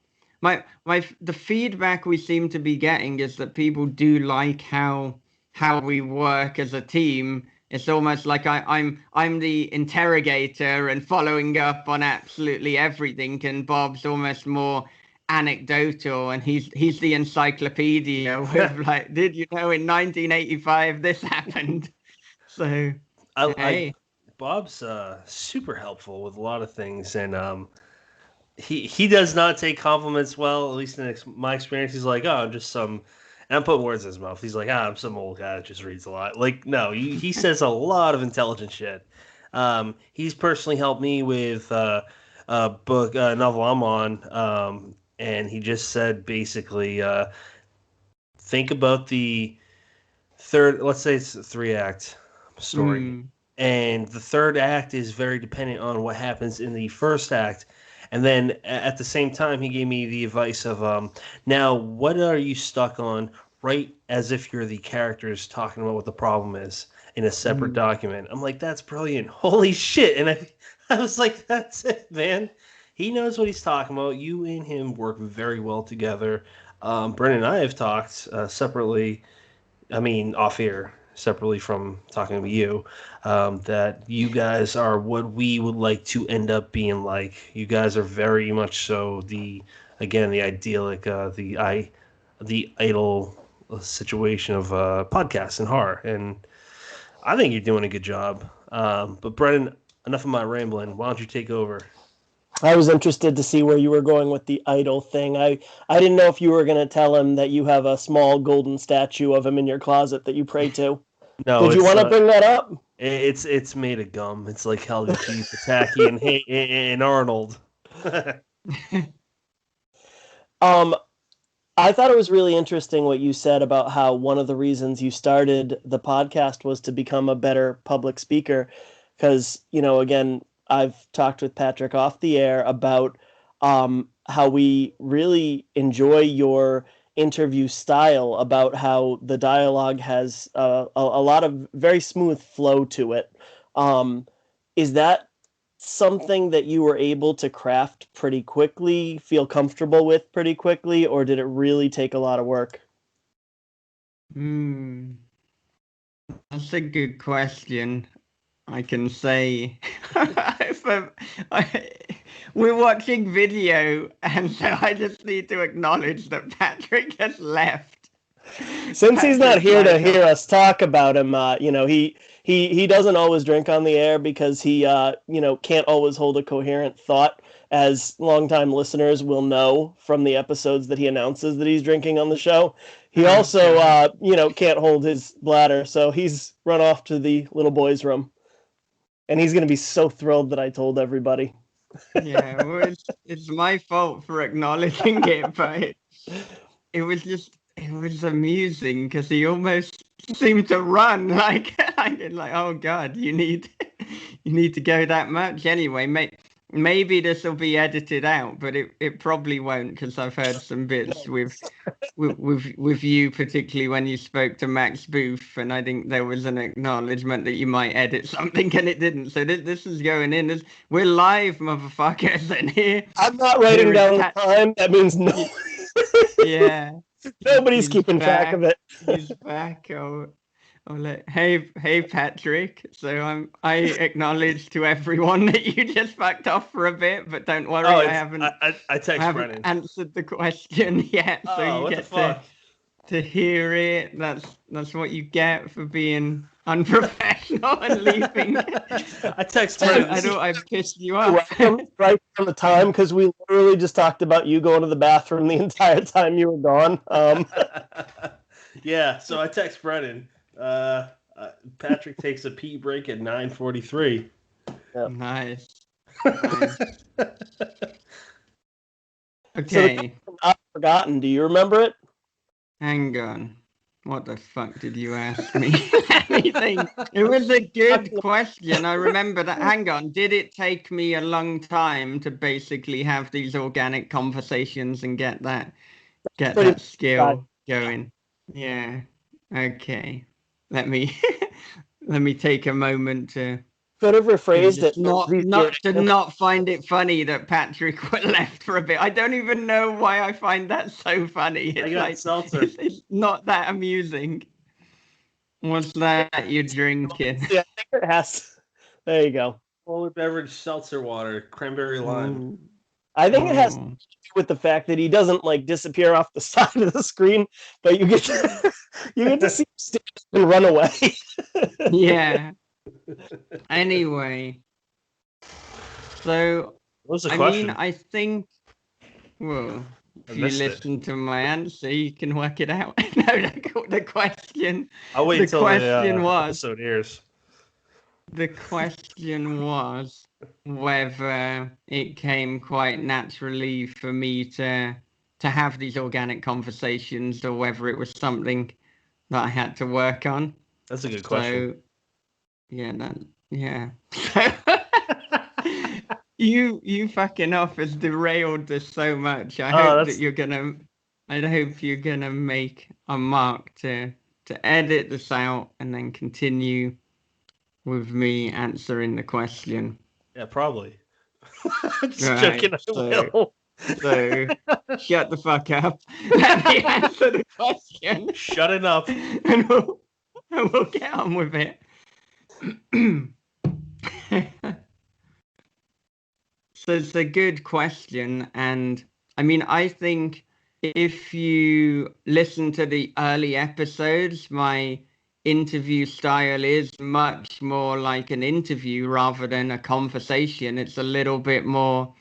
the feedback we seem to be getting is that people do like how we work as a team. It's almost like I'm the interrogator and following up on absolutely everything, and Bob's almost more anecdotal, and he's the encyclopedia with like, did you know in 1985 this happened? So Bob's super helpful with a lot of things, and he does not take compliments well. At least in my experience, he's like, "Oh, I'm just some." And I'm putting words in his mouth. He's like, I'm some old guy that just reads a lot. Like, no, he says a lot of intelligent shit. He's personally helped me with a book, novel I'm on, and he just said basically, think about the third. Let's say it's a 3-act story, and the third act is very dependent on what happens in the first act. And then at the same time, he gave me the advice of now, what are you stuck on? Write as if you're the characters talking about what the problem is in a separate document. I'm like, that's brilliant. Holy shit. And I was like, that's it, man. He knows what he's talking about. You and him work very well together. Brendan and I have talked separately, I mean, off air, separately from talking to you, that you guys are what we would like to end up being like. You guys are very much so the idyllic, the idol situation of podcasts and horror. And I think you're doing a good job. But Brendan, enough of my rambling. Why don't you take over? I was interested to see where you were going with the idol thing. I didn't know if you were going to tell him that you have a small golden statue of him in your closet that you pray to. No, did you want to bring that up? It's made of gum. It's like Helga G. Pataki and Arnold. I thought it was really interesting what you said about how one of the reasons you started the podcast was to become a better public speaker. Because, again, I've talked with Patrick off the air about how we really enjoy your interview style, about how the dialogue has a lot of very smooth flow to it. Is that something that you were able to craft pretty quickly, feel comfortable with pretty quickly, or did it really take a lot of work? That's a good question. I can say we're watching video, and so I just need to acknowledge that Patrick has left. Since he's not here to hear us talk about him, he doesn't always drink on the air because he can't always hold a coherent thought, as longtime listeners will know from the episodes that he announces that he's drinking on the show. He also can't hold his bladder, so he's run off to the little boys' room. And he's going to be so thrilled that I told everybody. Yeah, well, it's my fault for acknowledging it, but it was amusing because he almost seemed to run like oh God, you need to go that much anyway. Maybe this will be edited out, but it probably won't, because I've heard some bits with you, particularly when you spoke to Max Booth, and I think there was an acknowledgement that you might edit something, and it didn't. So this is going in. We're live, motherfuckers, and here I'm not writing down the time. That means no. Yeah. Nobody's keeping track of it. He's back. Hey Patrick. So I acknowledge to everyone that you just backed off for a bit, but don't worry, I haven't answered the question yet. So you get to hear it. That's what you get for being unprofessional and leaving. I text Brendan. I know I've pissed you off. Right on the time, because we literally just talked about you going to the bathroom the entire time you were gone. Yeah, so I text Brendan. Patrick takes a pee break at 9:43. Yep. Nice. Okay. So I've forgotten. Do you remember it? Hang on. What the fuck did you ask me? Anything? It was a good question. I remember that. Hang on. Did it take me a long time to basically have these organic conversations and get that skill going? Yeah. Okay. Let me take a moment to could have rephrased it. Not find it funny that Patrick left for a bit. I don't even know why I find that so funny. It's not that amusing. What's that you're drinking? Yeah, I think it has. There you go. Polar beverage seltzer water, cranberry lime. I think it has to do with the fact that he doesn't disappear off the side of the screen, but you get to see him stand up and run away. Yeah. Anyway, so what was the question? I think. Well, if you listen to my answer, you can work it out. No, the question. I'll wait until the was, episode airs. The question was whether it came quite naturally for me to have these organic conversations, or whether it was something that I had to work on. That's a good question. Yeah. You fucking off has derailed this so much. I hope you're gonna make a mark to edit this out and then continue with me answering the question. Yeah, probably. Just Right, joking, I will. So shut the fuck up. Let me answer the question. Shut it up. And we'll get on with it. So it's a good question. And I mean, I think if you listen to the early episodes, my interview style is much more like an interview rather than a conversation. It's a little bit more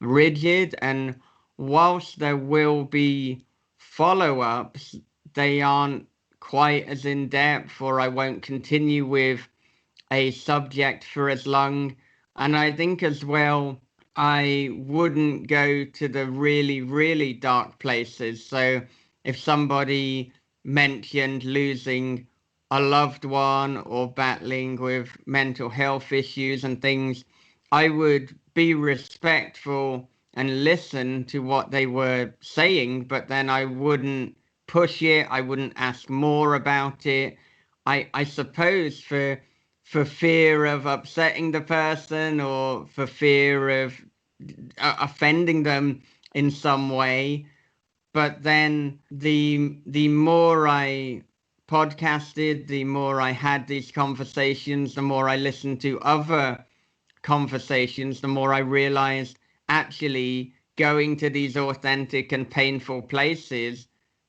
rigid, and whilst there will be follow-ups, they aren't quite as in-depth, or I won't continue with a subject for as long. And I think as well, I wouldn't go to the really, really dark places. So if somebody mentioned losing a loved one or battling with mental health issues and things, I would be respectful and listen to what they were saying, but then I wouldn't push it. I wouldn't ask more about it. I suppose for fear of upsetting the person, or for fear of offending them in some way. But then the more I podcasted, the more I had these conversations, the more I listened to other conversations, the more I realized actually going to these authentic and painful places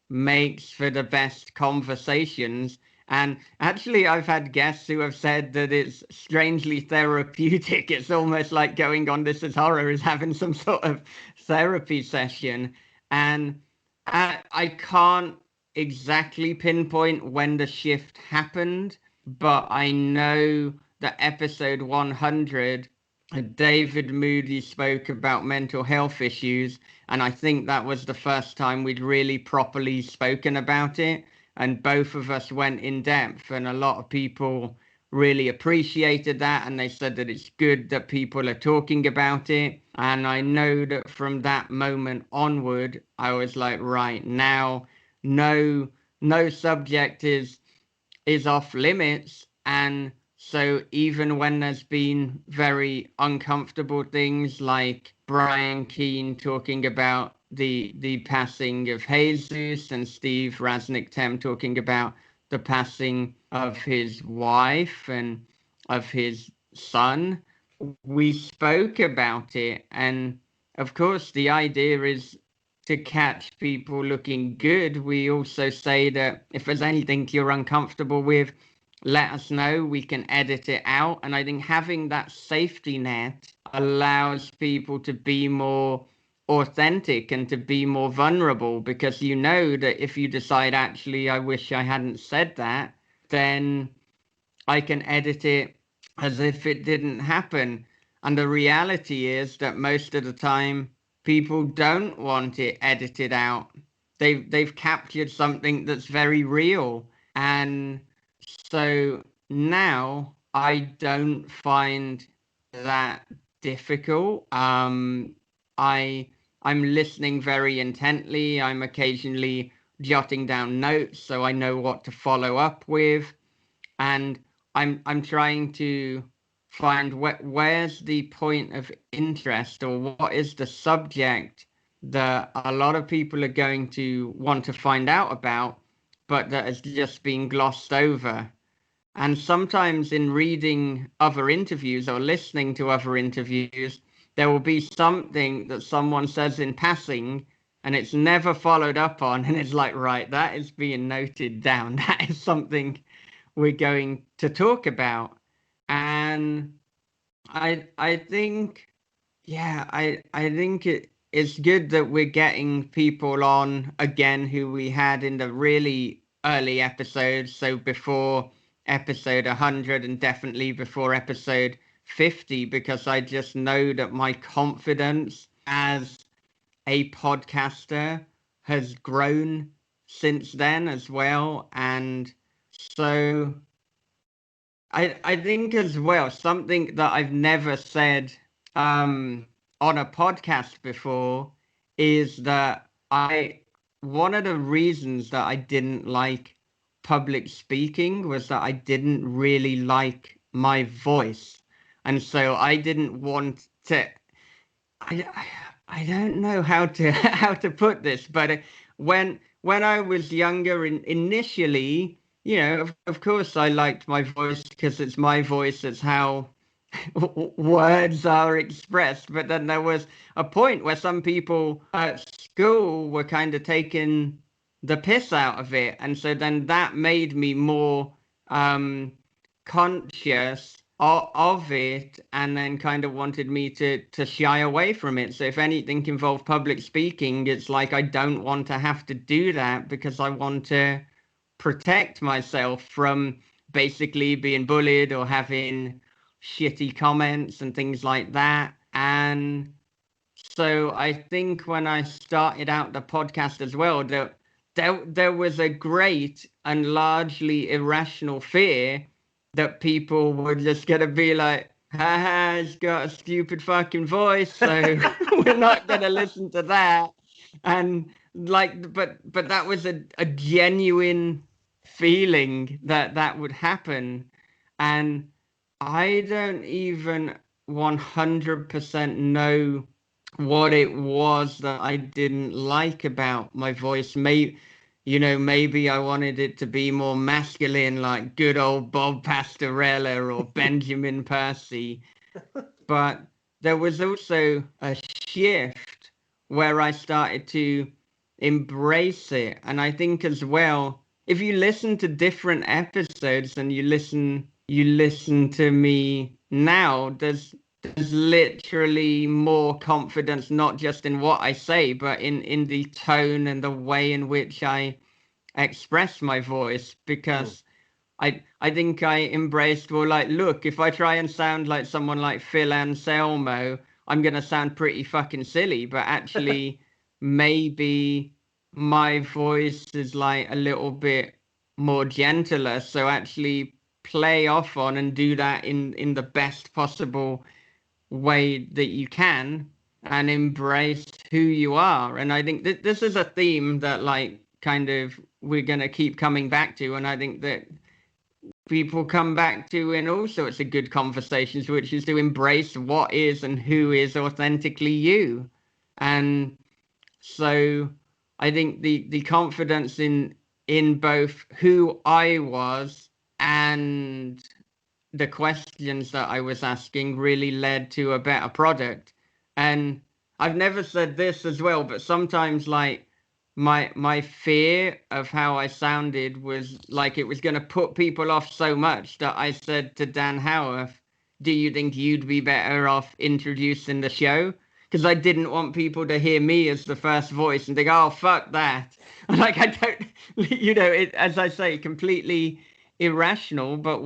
makes for the best conversations. And actually, I've had guests who have said that it's strangely therapeutic. It's almost like going on This Is Horror is having some sort of therapy session. And I can't exactly pinpoint when the shift happened, but I know that episode 100, David Moody spoke about mental health issues. And I think that was the first time we'd really properly spoken about it. And both of us went in depth, and a lot of people really appreciated that. And they said that it's good that people are talking about it. And I know that from that moment onward, I was like, right now, no subject is off limits. And so even when there's been very uncomfortable things like Brian Keane talking about the passing of Jesus, and Steve Raznick-Tem talking about the passing of his wife and of his son, we spoke about it. And of course, the idea is to catch people looking good. We also say that if there's anything you're uncomfortable with, let us know. We can edit it out. And I think having that safety net allows people to be more authentic and to be more vulnerable, because you know that if you decide, actually, I wish I hadn't said that, then I can edit it as if it didn't happen. And the reality is that most of the time, people don't want it edited out. They've captured something that's very real. And so now I don't find that difficult. I'm listening very intently. I'm occasionally jotting down notes so I know what to follow up with. And I'm trying to find where's the point of interest, or what is the subject that a lot of people are going to want to find out about, but that has just been glossed over. And sometimes in reading other interviews or listening to other interviews, there will be something that someone says in passing and it's never followed up on. And it's like, right, that is being noted down. That is something we're going to talk about. And I think, yeah, I think it's good that we're getting people on again who we had in the really early episodes. So before episode 100 and definitely before episode 50, because I just know that my confidence as a podcaster has grown since then as well. And so I think as well, something that I've never said on a podcast before is that one of the reasons that I didn't like public speaking was that I didn't really like my voice. And so I didn't want to, I, I don't know how to how to put this, but when I was younger, initially, of course, I liked my voice because it's my voice. It's how words are expressed. But then there was a point where some people at school were kind of taking the piss out of it, and so then that made me more conscious of it, and then kind of wanted me to shy away from it. So if anything involved public speaking, it's like I don't want to have to do that because I want to protect myself from basically being bullied or having shitty comments and things like that. And so I think when I started out the podcast as well, there was a great and largely irrational fear that people were just gonna be like, haha, he's got a stupid fucking voice, so we're not gonna listen to that. And like, but that was a genuine feeling that would happen. And I don't even 100% know what it was that I didn't like about my voice. Maybe I wanted it to be more masculine, like good old Bob Pastorella or Benjamin Percy. But there was also a shift where I started to embrace it. And I think as well, if you listen to different episodes and you listen to me now, there's literally more confidence, not just in what I say, but in the tone and the way in which I express my voice, because I think I embraced, well, like, look, if I try and sound like someone like Phil Anselmo, I'm gonna sound pretty fucking silly, but actually maybe my voice is like a little bit more gentler, so actually play off on and do that in the best possible way that you can and embrace who you are. And I think that this is a theme that, like, kind of we're going to keep coming back to, and I think that people come back to in all sorts of good conversations, which is to embrace what is and who is authentically you. And so I think the confidence in both who I was and the questions that I was asking really led to a better product. And I've never said this as well, but sometimes, like, my fear of how I sounded was like it was going to put people off so much that I said to Dan Howarth, do you think you'd be better off introducing the show? Because I didn't want people to hear me as the first voice and think, oh, fuck that. Like, I don't, as I say, completely irrational, but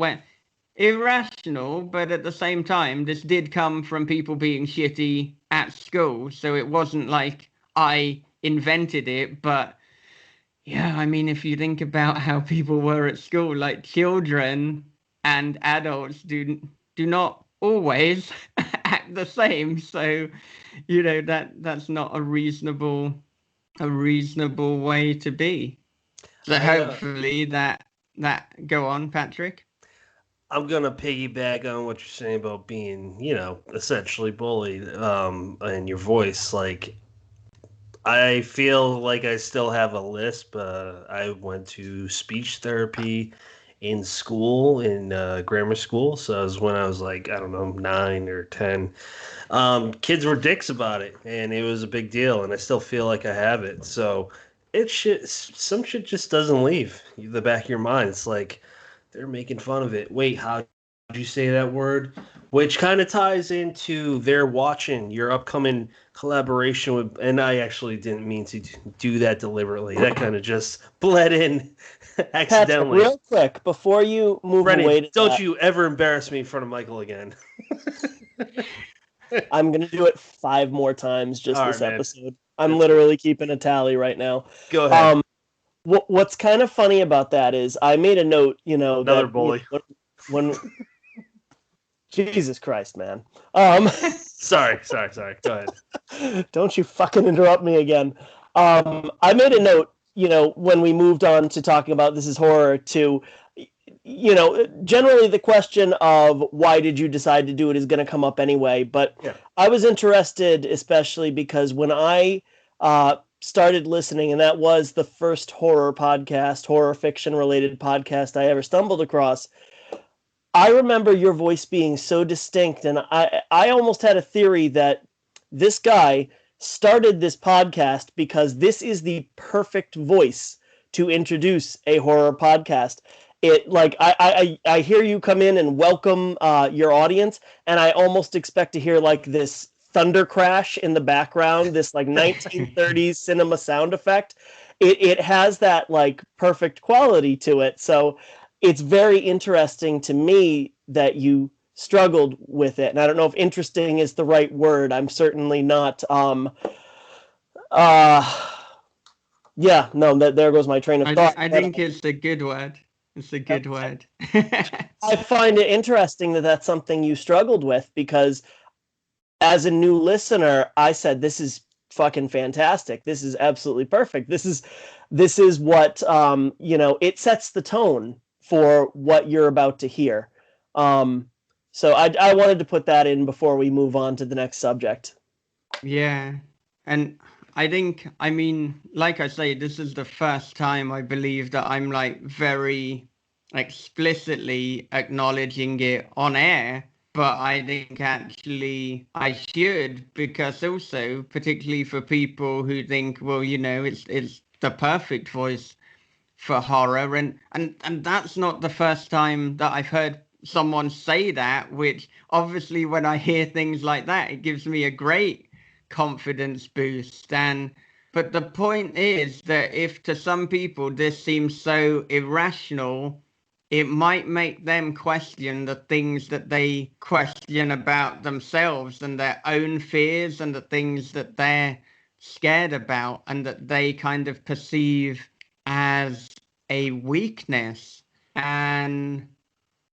at the same time, this did come from people being shitty at school. So it wasn't like I invented it. But yeah, I mean, if you think about how people were at school, like, children and adults do not always act the same. So, that's not a reasonable way to be. So hopefully that go on, Patrick. I'm gonna piggyback on what you're saying about being, essentially bullied, and your voice. Like, I feel like I still have a lisp. I went to speech therapy in school, in grammar school. So it was when I was like, I don't know, 9 or 10. Kids were dicks about it, and it was a big deal. And I still feel like I have it. So some shit just doesn't leave the back of your mind. It's like, they're making fun of it. Wait, how did you say that word? Which kind of ties into they're watching your upcoming collaboration with, and I actually didn't mean to do that deliberately. That kind of just bled in accidentally. Patrick, real quick, before you move Brennan, away to don't that, you ever embarrass me in front of Michael again. I'm going to do it 5 more times just All this right, man. episode. I'm literally keeping a tally right now. Go ahead. What's kind of funny about that is I made a note, Another bully. When Jesus Christ, man. Sorry. Go ahead. Don't you fucking interrupt me again. I made a note, when we moved on to talking about This Is Horror to, generally the question of why did you decide to do it is going to come up anyway. But Yeah. I was interested, especially because when I started listening, and that was the first horror fiction related podcast I ever stumbled across, I remember your voice being so distinct, and I almost had a theory that this guy started this podcast because this is the perfect voice to introduce a horror podcast. It like I hear you come in and welcome your audience, and I almost expect to hear like this thunder crash in the background, this like 1930s cinema sound effect. It has that like perfect quality to it. So it's very interesting to me that you struggled with it. And I don't know if interesting is the right word. I'm certainly not there goes my train of thought. I think it's a good word. It's a good word. I find it interesting that that's something you struggled with, because as a new listener, I said, this is fucking fantastic. This is absolutely perfect. This is what, it sets the tone for what you're about to hear. So I wanted to put that in before we move on to the next subject. Yeah. And I mean, like I say, this is the first time I believe that I'm like very explicitly acknowledging it on air. But I think actually I should, because also, particularly for people who think, well, it's the perfect voice for horror, and that's not the first time that I've heard someone say that, which obviously when I hear things like that, it gives me a great confidence boost. But the point is that if to some people this seems so irrational, it might make them question the things that they question about themselves and their own fears and the things that they're scared about and that they kind of perceive as a weakness. And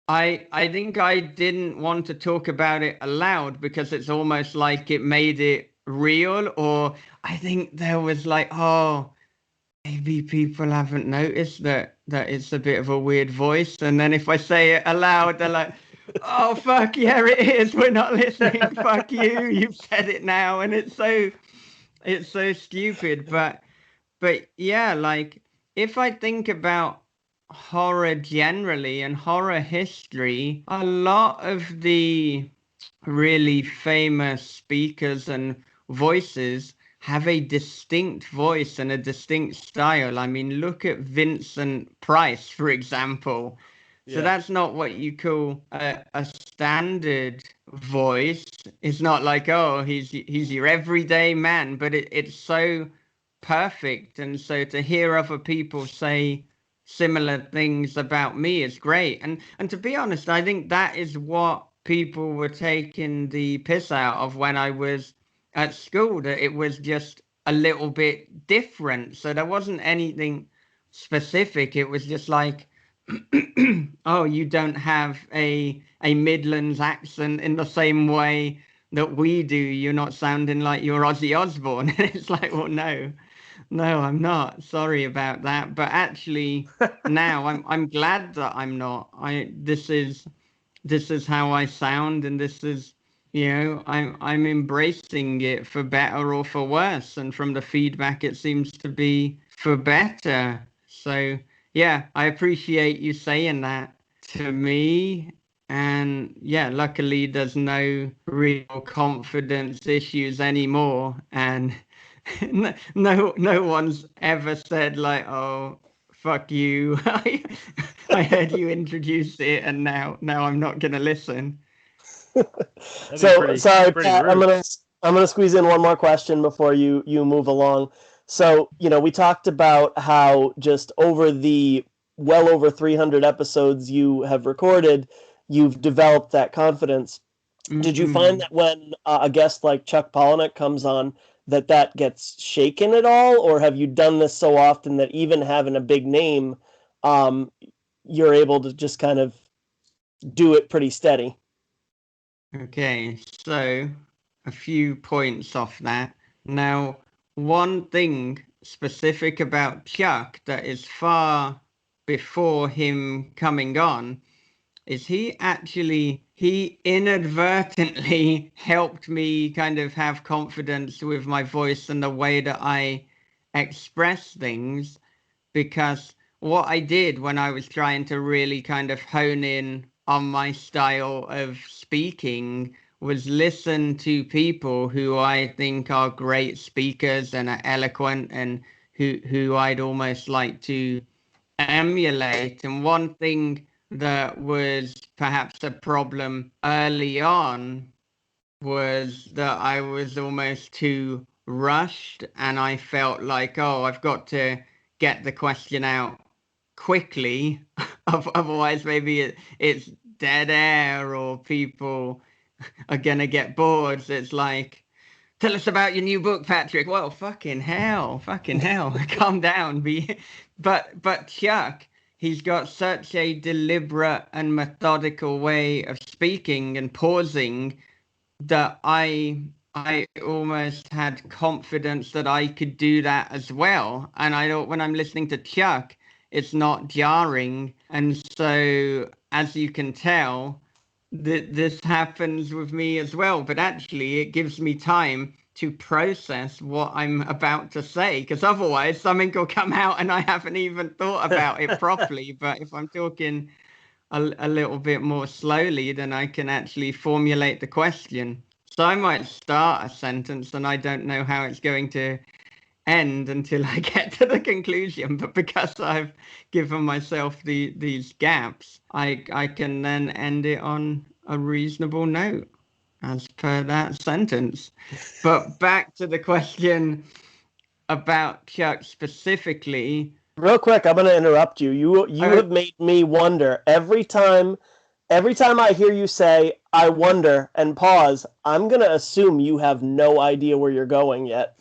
I think I didn't want to talk about it aloud because it's almost like it made it real, or I think there was like, oh, maybe people haven't noticed that it's a bit of a weird voice. And then if I say it aloud, they're like, oh, fuck, yeah, it is. We're not listening. Fuck you. You've said it now. And it's so stupid. But yeah, like if I think about horror generally and horror history, a lot of the really famous speakers and voices have a distinct voice and a distinct style. I mean, look at Vincent Price, for example. So that's not what you call a standard voice. It's not like, oh, he's your everyday man, but it's so perfect. And so to hear other people say similar things about me is great. And to be honest, I think that is what people were taking the piss out of when I was at school, that it was just a little bit different. So there wasn't anything specific. It was just like, oh, you don't have a Midlands accent in the same way that we do. You're not sounding like you're Ozzy Osbourne. And it's like, well, no, I'm not. Sorry about that. But actually, now I'm glad that I'm not. This is how I sound, and this is, I'm embracing it for better or for worse. And from the feedback, it seems to be for better. So yeah, I appreciate you saying that to me. And yeah, luckily there's no real confidence issues anymore. And no one's ever said like, oh, fuck you. I heard you introduce it and now I'm not gonna listen. So sorry, Pat, I'm gonna squeeze in one more question before you move along. So, we talked about how just over the well over 300 episodes you have recorded, you've developed that confidence. Mm-hmm. Did you find that when a guest like Chuck Palahniuk comes on, that gets shaken at all, or have you done this so often that even having a big name, you're able to just kind of do it pretty steady? Okay, so a few points off that. Now, one thing specific about Chuck that is far before him coming on is he inadvertently helped me kind of have confidence with my voice and the way that I express things, because what I did when I was trying to really kind of hone in on my style of speaking was listen to people who I think are great speakers and are eloquent, and who I'd almost like to emulate. And one thing that was perhaps a problem early on was that I was almost too rushed, and I felt like, oh, I've got to get the question out quickly. Otherwise, maybe it's dead air or people are going to get bored. So it's like, tell us about your new book, Patrick. Well, fucking hell, calm down. But Chuck, he's got such a deliberate and methodical way of speaking and pausing that I almost had confidence that I could do that as well. And I don't, when I'm listening to Chuck, it's not jarring. And so, as you can tell, this happens with me as well. But actually, it gives me time to process what I'm about to say, because otherwise something will come out and I haven't even thought about it properly. But if I'm talking a little bit more slowly, then I can actually formulate the question. So I might start a sentence and I don't know how it's going to end until I get to the conclusion. But because I've given myself these gaps, I can then end it on a reasonable note as per that sentence. But back to the question about Chuck specifically. Real quick, I'm going to interrupt you. You have made me wonder every time I hear you say "I wonder" and pause. I'm going to assume you have no idea where you're going yet.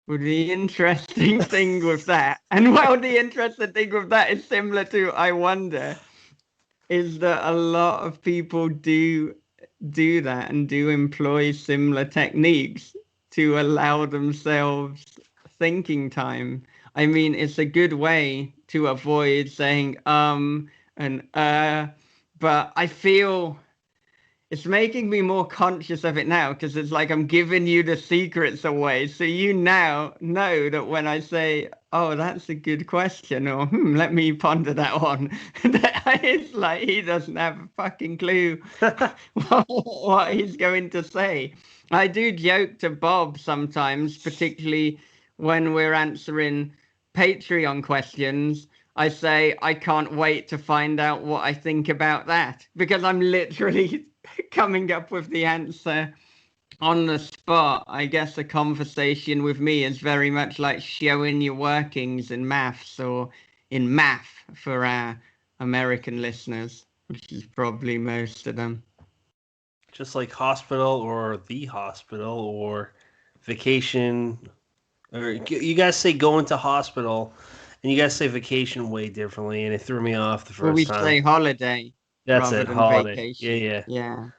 Well, the interesting thing with that, the interesting thing with that is similar to "I wonder," is that a lot of people do that and do employ similar techniques to allow themselves thinking time. I mean, it's a good way to avoid saying and but I feel it's making me more conscious of it now, because it's like I'm giving you the secrets away. So you now know that when I say, oh, that's a good question, or let me ponder that one, it's like he doesn't have a fucking clue what he's going to say. I do joke to Bob sometimes, particularly when we're answering Patreon questions. I say, I can't wait to find out what I think about that, because I'm literally coming up with the answer on the spot. I guess a conversation with me is very much like showing your workings in maths, or in math for our American listeners, which is probably most of them. Just like hospital or the hospital or vacation, or you guys say going to hospital, and you guys say vacation way differently, and it threw me off the Well, first we time. say holiday rather than holiday. vacation. Yeah.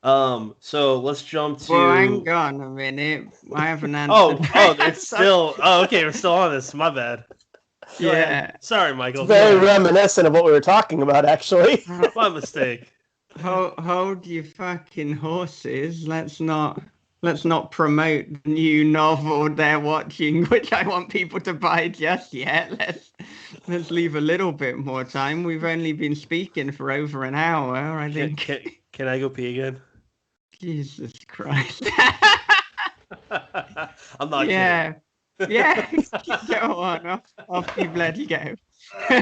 Yeah. So let's jump to. Well, hang on a minute. I haven't answered. It's still. Oh, okay. We're still on this. My bad. Go ahead. Sorry, Michael. It's very reminiscent of what we were talking about, actually. My mistake. Hold your fucking horses. Let's not promote the new novel they're watching, which I want people to buy just yet. Let's leave a little bit more time. We've only been speaking for over an hour, I think. Can I go pee again? Jesus Christ. I'm not kidding. Yeah, go on. Off you bloody go. I'll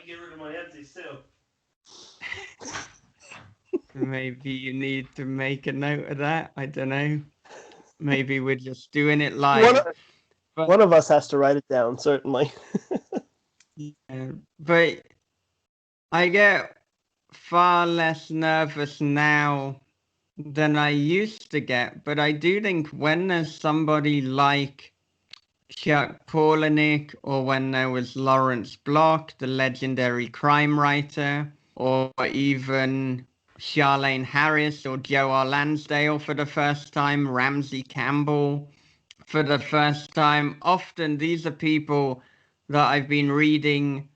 get rid of my empties too. Maybe you need to make a note of that. I don't know. Maybe we're just doing it live. One of us has to write it down, certainly. But I get far less nervous now than I used to get. But I do think when there's somebody like Chuck Palahniuk, or when there was Lawrence Block, the legendary crime writer, or even Charlene Harris or Joe R. Lansdale for the first time, Ramsey Campbell for the first time. Often these are people that I've been reading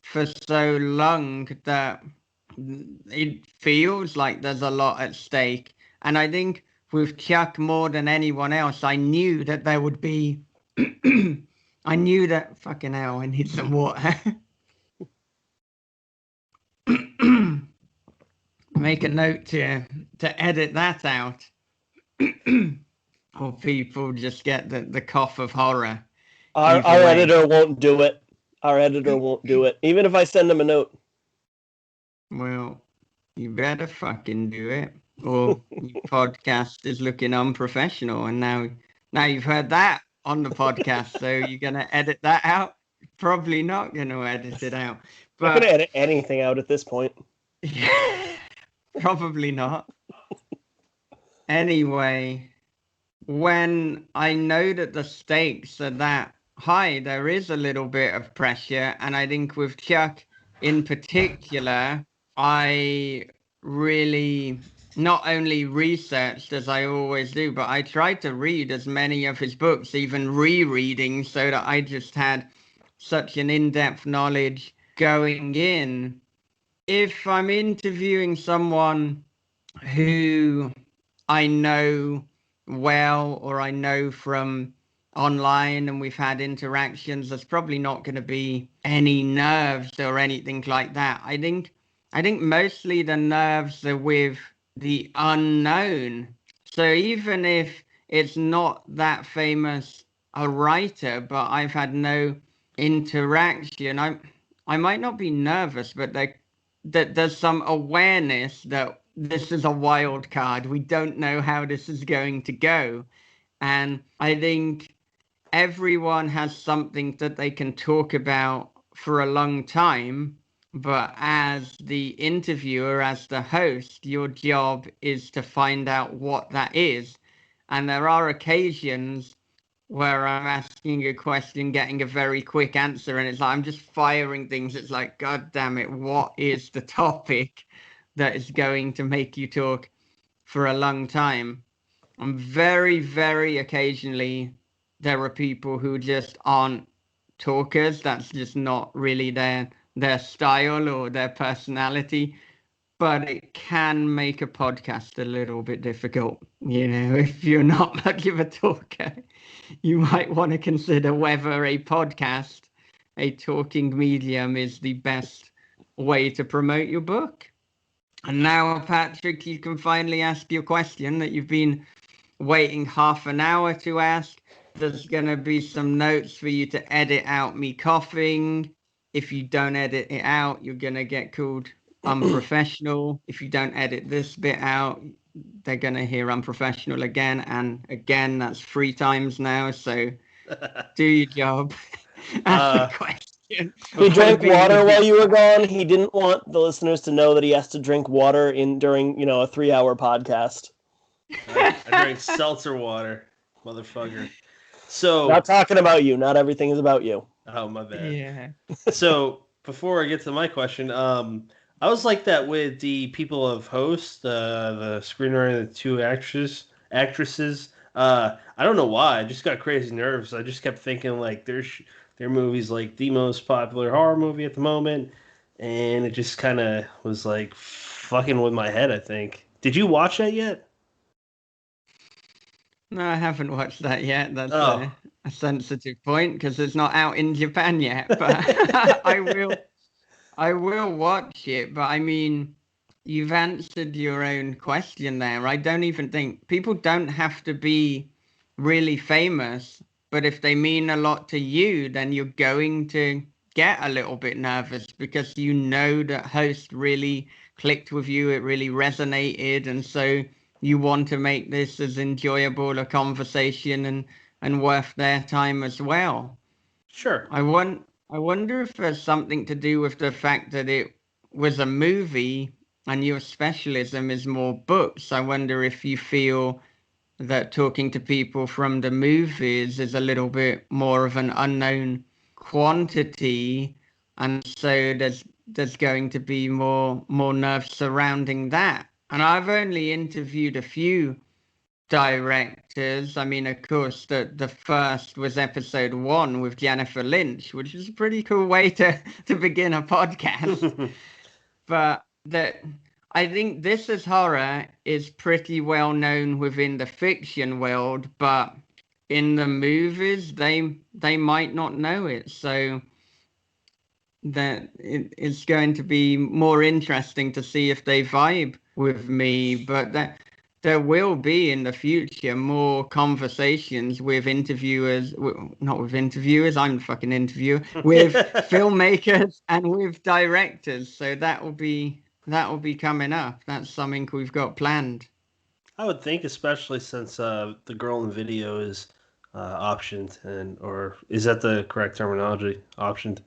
for so long that it feels like there's a lot at stake. And I think with Chuck more than anyone else, I knew that there would be. I knew that. Fucking hell, I need some water. Make a note to edit that out. Or people just get the cough of horror. Our editor won't do it. Our editor won't do it, even if I send him a note. Well, you better fucking do it, or your podcast is looking unprofessional. And now you've heard that on the podcast, so you're gonna edit that out? Probably not gonna edit it out. But I'm not gonna edit anything out at this point. Yeah, probably not. Anyway, when I know that the stakes are that high, there is a little bit of pressure. And I think with Chuck in particular, I really not only researched, as I always do, but I tried to read as many of his books, even rereading, so that I just had such an in-depth knowledge going in. If I'm interviewing someone who I know well, or I know from online and we've had interactions, there's probably not going to be any nerves or anything like that. I think mostly the nerves are with the unknown. So even if it's not that famous a writer, but I've had no interaction, I might not be nervous, but there's some awareness that this is a wild card. We don't know how this is going to go. And I think everyone has something that they can talk about for a long time. But as the interviewer, as the host, your job is to find out what that is. And there are occasions where I'm asking a question, getting a very quick answer, and it's like I'm just firing things. It's like, God damn it, what is the topic that is going to make you talk for a long time? And very, very occasionally, there are people who just aren't talkers. That's just not really their style or their personality. But it can make a podcast a little bit difficult. You know, if you're not much of a talker, you might want to consider whether a podcast, a talking medium, is the best way to promote your book. And now, Patrick, you can finally ask your question that you've been waiting half an hour to ask. There's going to be some notes for you to edit out me coughing. If you don't edit it out, you're going to get called unprofessional. If you don't edit this bit out, they're going to hear unprofessional again and again. That's 3 times now. So do your job. Ask the question. He drank water while you were gone. He didn't want the listeners to know that he has to drink water during a 3-hour podcast. I drank seltzer water, motherfucker. So not talking about you. Not everything is about you. Oh, my bad. Yeah. So before I get to my question, I was like that with the people of Host, the screenwriter and the 2 actresses. I don't know why. I just got crazy nervous. I just kept thinking like their movie's like the most popular horror movie at the moment, and it just kind of was like fucking with my head, I think. Did you watch that yet? No, I haven't watched that yet. That's a sensitive point because it's not out in Japan yet. But I will watch it. But I mean, you've answered your own question there. I don't even think people don't have to be really famous, but if they mean a lot to you, then you're going to get a little bit nervous because you know that Host really clicked with you. It really resonated, and so you want to make this as enjoyable a conversation and worth their time as well. Sure. I wonder if there's something to do with the fact that it was a movie and your specialism is more books. I wonder if you feel that talking to people from the movies is a little bit more of an unknown quantity, and so there's going to be more nerves surrounding that. And I've only interviewed a few directors. I mean, of course, the first was episode 1 with Jennifer Lynch, which is a pretty cool way to begin a podcast. But that I think This Is Horror is pretty well known within the fiction world, but in the movies they might not know it. So that it's going to be more interesting to see if they vibe with me. But that there will be in the future more conversations with interviewers, not with interviewers, I'm the fucking interviewer, with filmmakers and with directors. So that will be coming up. That's something we've got planned. I would think, especially since the girl in the video is optioned, or is that the correct terminology? Optioned.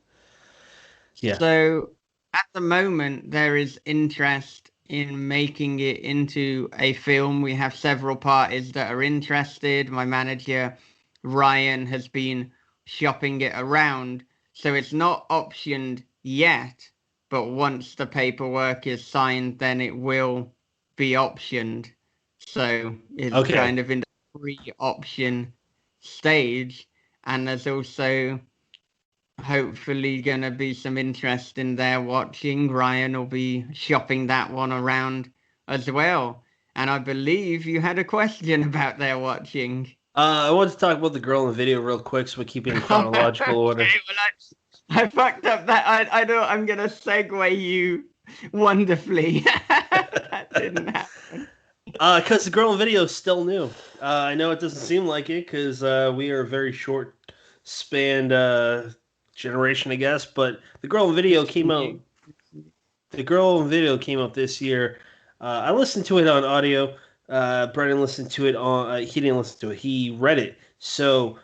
Yeah. So at the moment, there is interest in making it into a film. We have several parties that are interested. My manager, Ryan, has been shopping it around. So it's not optioned yet, but once the paperwork is signed, then it will be optioned. So it's kind of in the pre-option stage. And there's also hopefully going to be some interest in their watching. Ryan will be shopping that one around as well. And I believe you had a question about their watching. I want to talk about the girl in the video real quick, so we keep it in chronological order. Well, I fucked up that. I know I'm going to segue you wonderfully. That didn't happen. Because the girl in the video is still new. I know it doesn't seem like it because we are a very short spanned generation, I guess. But the girl in the video came out. The girl in the video came out this year. I listened to it on audio. Brendan listened to it on. He didn't listen to it. He read it. So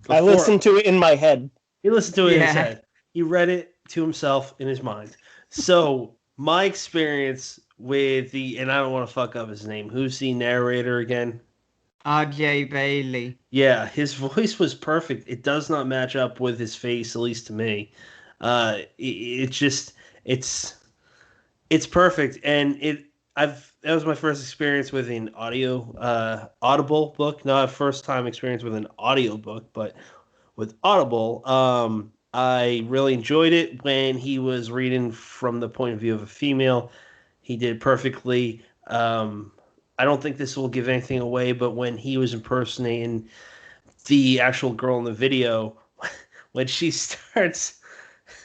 I listened to it in my head. He listened to it in his head. He read it to himself in his mind. So my experience with and I don't want to fuck up his name. Who's the narrator again? R.J. Bailey. Yeah, his voice was perfect. It does not match up with his face, at least to me. It's perfect, and that was my first experience with an Audible book. Not a first time experience with an audio book, but with Audible. I really enjoyed it when he was reading from the point of view of a female. He did perfectly. I don't think this will give anything away, but when he was impersonating the actual girl in the video, when she starts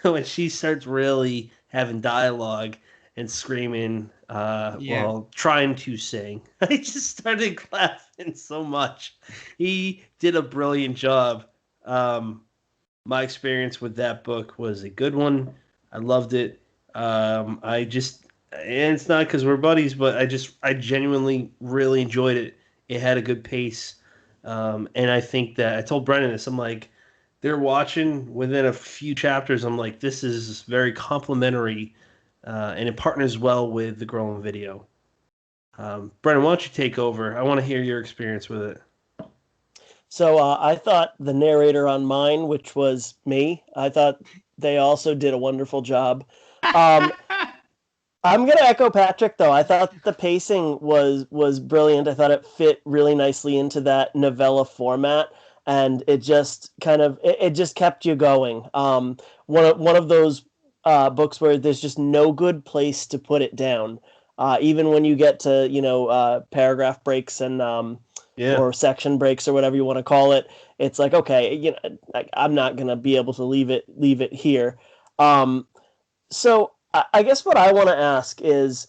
really having dialogue and screaming while trying to sing, I just started laughing so much. He did a brilliant job. My experience with that book was a good one. I loved it. And it's not because we're buddies, but I genuinely really enjoyed it. It had a good pace. And I think that I told Brendan this. I'm like, they're watching within a few chapters. I'm like, this is very complimentary, and it partners well with the girl in video. Brendan, why don't you take over? I want to hear your experience with it. So I thought the narrator on mine, which was me, I thought they also did a wonderful job. I'm going to echo Patrick, though. I thought the pacing was brilliant. I thought it fit really nicely into that novella format, and it just it just kept you going. One of those books where there's just no good place to put it down. Even when you get to paragraph breaks and or section breaks or whatever you want to call it, it's like, okay, I'm not going to be able to leave it here. So I guess what I want to ask is,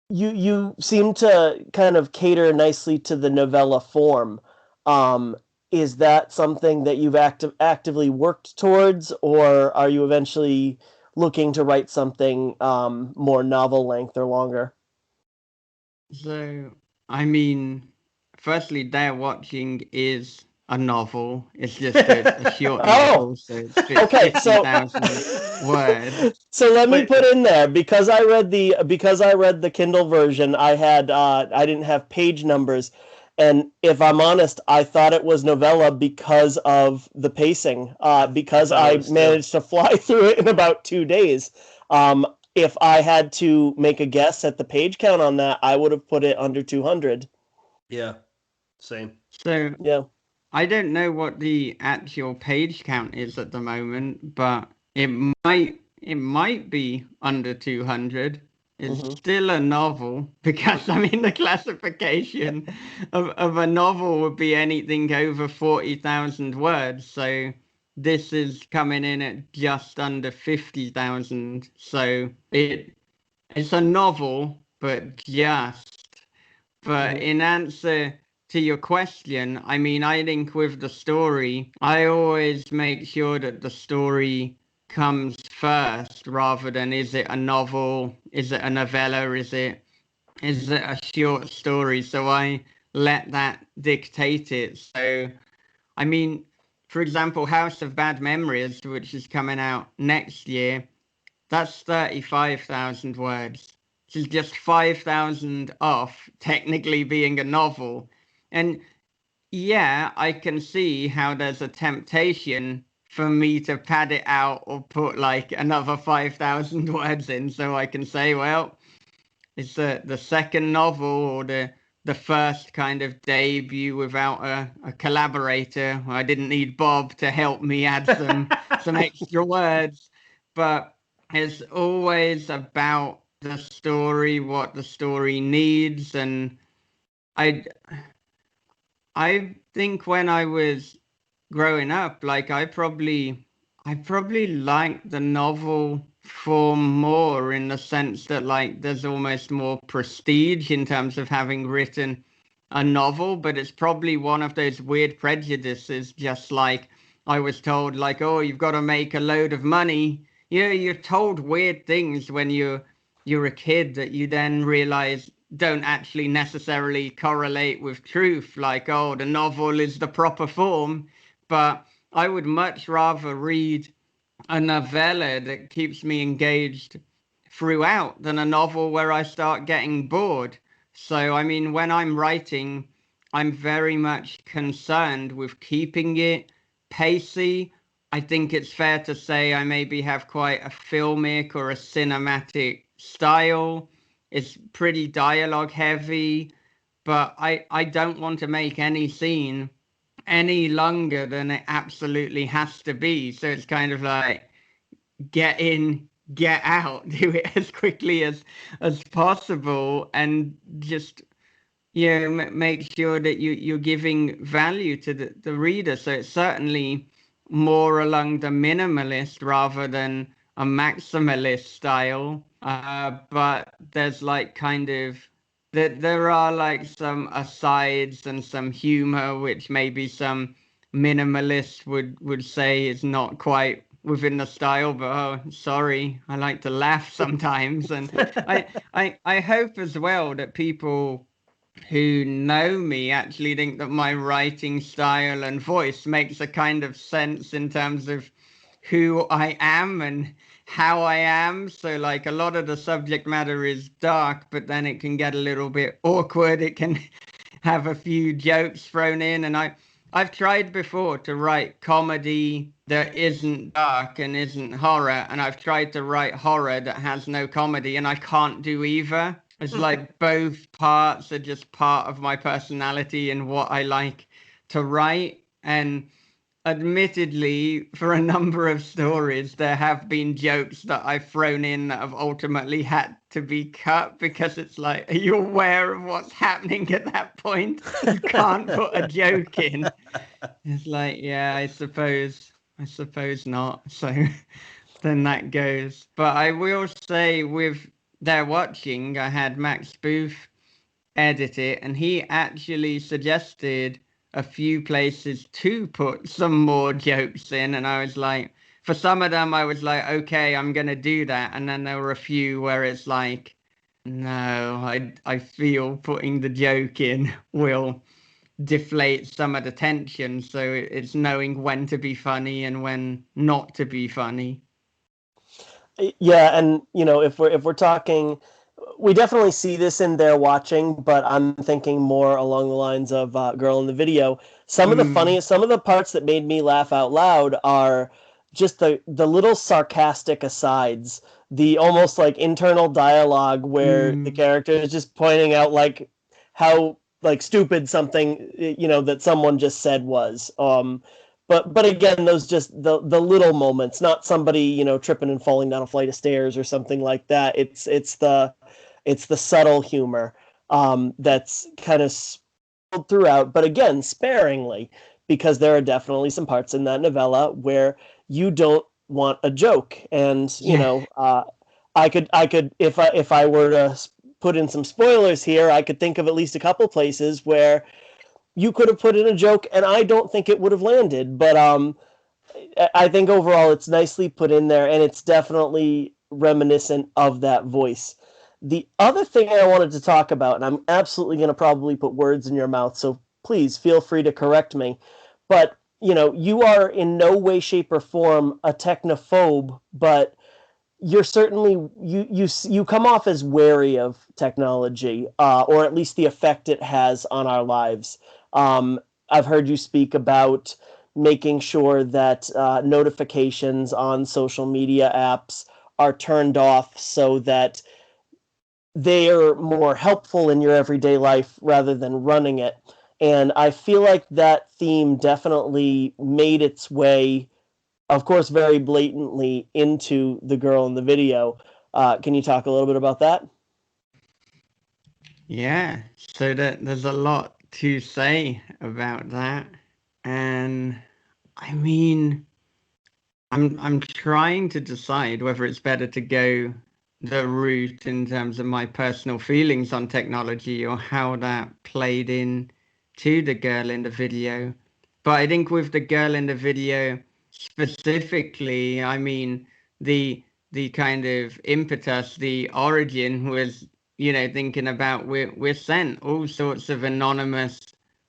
you seem to kind of cater nicely to the novella form. Is that something that you've actively worked towards, or are you eventually looking to write something more novel length or longer? So, I mean, firstly, their watching is a novel. It's just a short Oh, novel, so it's okay, so 50,000 words. so let me Wait. put in there because I read the Kindle version. I didn't have page numbers, and if I'm honest, I thought it was novella because of the pacing. Because thought it I was too. managed to fly through it in about 2 days. If I had to make a guess at the page count on that, I would have put it under 200. Yeah, same. So Yeah. I don't know what the actual page count is at the moment, but it might be under 200. It's Mhm. still a novel because I mean the classification of a novel would be anything over 40,000 words. So this is coming in at just under 50,000. So it's a novel, but Mhm. in answer to your question, I mean, I think with the story, I always make sure that the story comes first rather than is it a novel, is it a novella, is it a short story? So I let that dictate it. So I mean, for example, House of Bad Memories, which is coming out next year, that's 35,000 words. Which is just 5,000 off technically being a novel. And yeah, I can see how there's a temptation for me to pad it out or put like another 5,000 words in so I can say, well, it's the second novel or the first kind of debut without a collaborator. I didn't need Bob to help me add some extra words, but it's always about the story, what the story needs, and I I think when I was growing up, like I probably liked the novel form more in the sense that like there's almost more prestige in terms of having written a novel, but it's probably one of those weird prejudices, just like I was told, like, oh, you've got to make a load of money. You're told weird things when you're a kid that you then realize don't actually necessarily correlate with truth, like, oh, the novel is the proper form. But I would much rather read a novella that keeps me engaged throughout than a novel where I start getting bored. So, I mean, when I'm writing, I'm very much concerned with keeping it pacey. I think it's fair to say I maybe have quite a filmic or a cinematic style. It's pretty dialogue heavy, but I don't want to make any scene any longer than it absolutely has to be. So it's kind of like get in, get out, do it as quickly as possible, and just make sure that you're giving value to the reader. So it's certainly more along the minimalist rather than a maximalist style. But there's like kind of that there are like some asides and some humor, which maybe some minimalists would say is not quite within the style. But oh, sorry, I like to laugh sometimes, and I hope as well that people who know me actually think that my writing style and voice makes a kind of sense in terms of who I am and how I am. So, like, a lot of the subject matter is dark, but then it can get a little bit awkward. It can have a few jokes thrown in. And I've tried before to write comedy that isn't dark and isn't horror. And I've tried to write horror that has no comedy, and I can't do either. It's like both parts are just part of my personality and what I like to write. And admittedly, for a number of stories, there have been jokes that I've thrown in that have ultimately had to be cut because it's like, are you aware of what's happening at that point? You can't put a joke in. It's like, yeah, I suppose not. So then that goes. But I will say, with They're Watching, I had Max Booth edit it, and he actually suggested a few places to put some more jokes in. And I was like, for some of them, I was like, okay, I'm going to do that. And then there were a few where it's like, no, I feel putting the joke in will deflates some of the tension. So it's knowing when to be funny and when not to be funny. Yeah, and if we're talking, we definitely see this in They're Watching, but I'm thinking more along the lines of Girl in the Video. Some of the parts that made me laugh out loud are just the little sarcastic asides, the almost like internal dialogue where the character is just pointing out like how like stupid something that someone just said was. But again, those just the little moments, not somebody tripping and falling down a flight of stairs or something like that. It's the subtle humor that's kind of sprinkled throughout, but again, sparingly, because there are definitely some parts in that novella where you don't want a joke, and I could if I were to put in some spoilers here, I could think of at least a couple places where you could have put in a joke, and I don't think it would have landed. But I think overall it's nicely put in there, and it's definitely reminiscent of that voice. The other thing I wanted to talk about, and I'm absolutely going to probably put words in your mouth, so please feel free to correct me, but you are in no way, shape, or form a technophobe, but you're certainly you come off as wary of technology, or at least the effect it has on our lives. I've heard you speak about making sure that notifications on social media apps are turned off so that they are more helpful in your everyday life rather than running it. And I feel like that theme definitely made its way, of course, very blatantly into The Girl in the Video. Can you talk a little bit about that? Yeah, so there's a lot to say about that. And I mean, I'm trying to decide whether it's better to go the route in terms of my personal feelings on technology or how that played in to The Girl in the Video. But I think with The Girl in the Video specifically, I mean, the kind of impetus, the origin was, thinking about we're sent all sorts of anonymous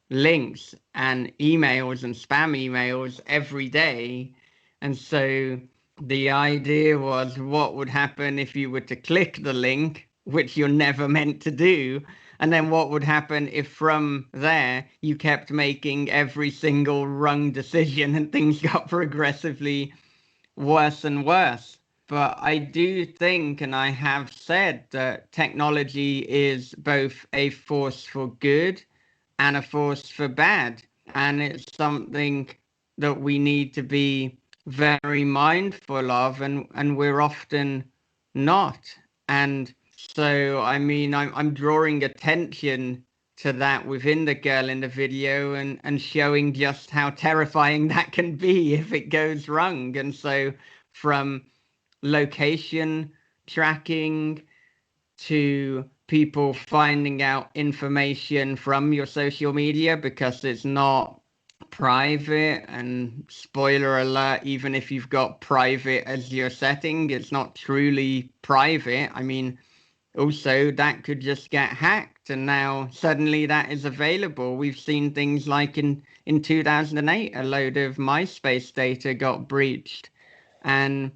links and emails and spam emails every day. And so the idea was, what would happen if you were to click the link, which you're never meant to do? And then what would happen if from there you kept making every single wrong decision and things got progressively worse and worse? But I do think, and I have said, that technology is both a force for good and a force for bad. And it's something that we need to be very mindful of, and we're often not. And so, I mean, I'm drawing attention to that within The Girl in the Video, and showing just how terrifying that can be if it goes wrong. And so from location tracking to people finding out information from your social media because it's not private, and spoiler alert, even if you've got private as your setting, it's not truly private. I mean, also that could just get hacked, and now suddenly that is available. We've seen things like in 2008 a load of MySpace data got breached, and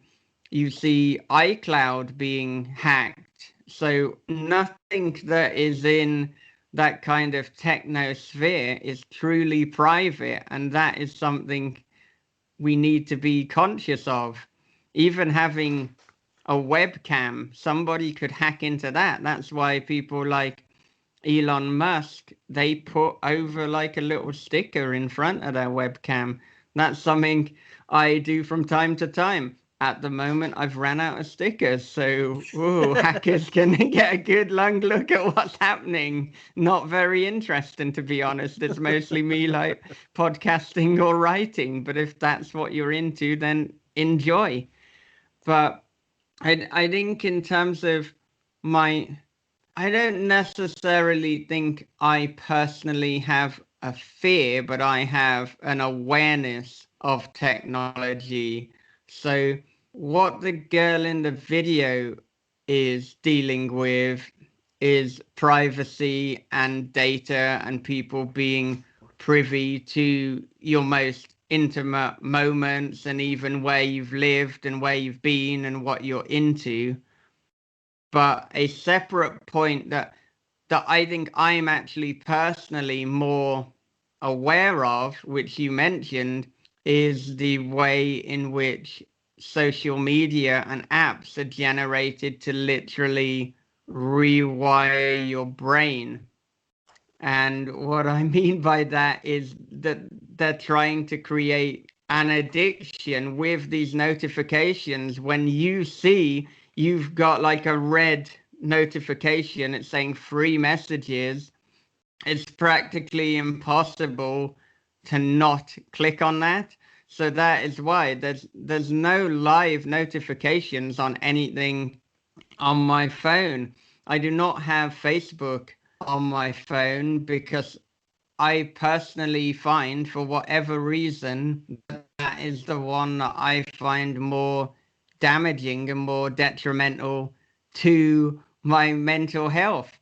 you see iCloud being hacked. So nothing that is in that kind of techno sphere is truly private, and that is something we need to be conscious of. Even having a webcam, somebody could hack into that. That's why people like Elon Musk, they put over like a little sticker in front of their webcam. That's something I do from time to time. At the moment, I've ran out of stickers, so hackers can get a good long look at what's happening. Not very interesting, to be honest. It's mostly me like podcasting or writing, but if that's what you're into, then enjoy. But I think in terms of I don't necessarily think I personally have a fear, but I have an awareness of technology. So what The Girl in the Video is dealing with is privacy and data and people being privy to your most intimate moments and even where you've lived and where you've been and what you're into. But a separate point that I think I'm actually personally more aware of, which you mentioned, is the way in which social media and apps are generated to literally rewire your brain. And what I mean by that is that they're trying to create an addiction with these notifications. When you see you've got like a red notification, it's saying free messages, it's practically impossible to not click on that. So that is why there's no live notifications on anything on my phone. I do not have Facebook on my phone because I personally find, for whatever reason, that is the one that I find more damaging and more detrimental to my mental health.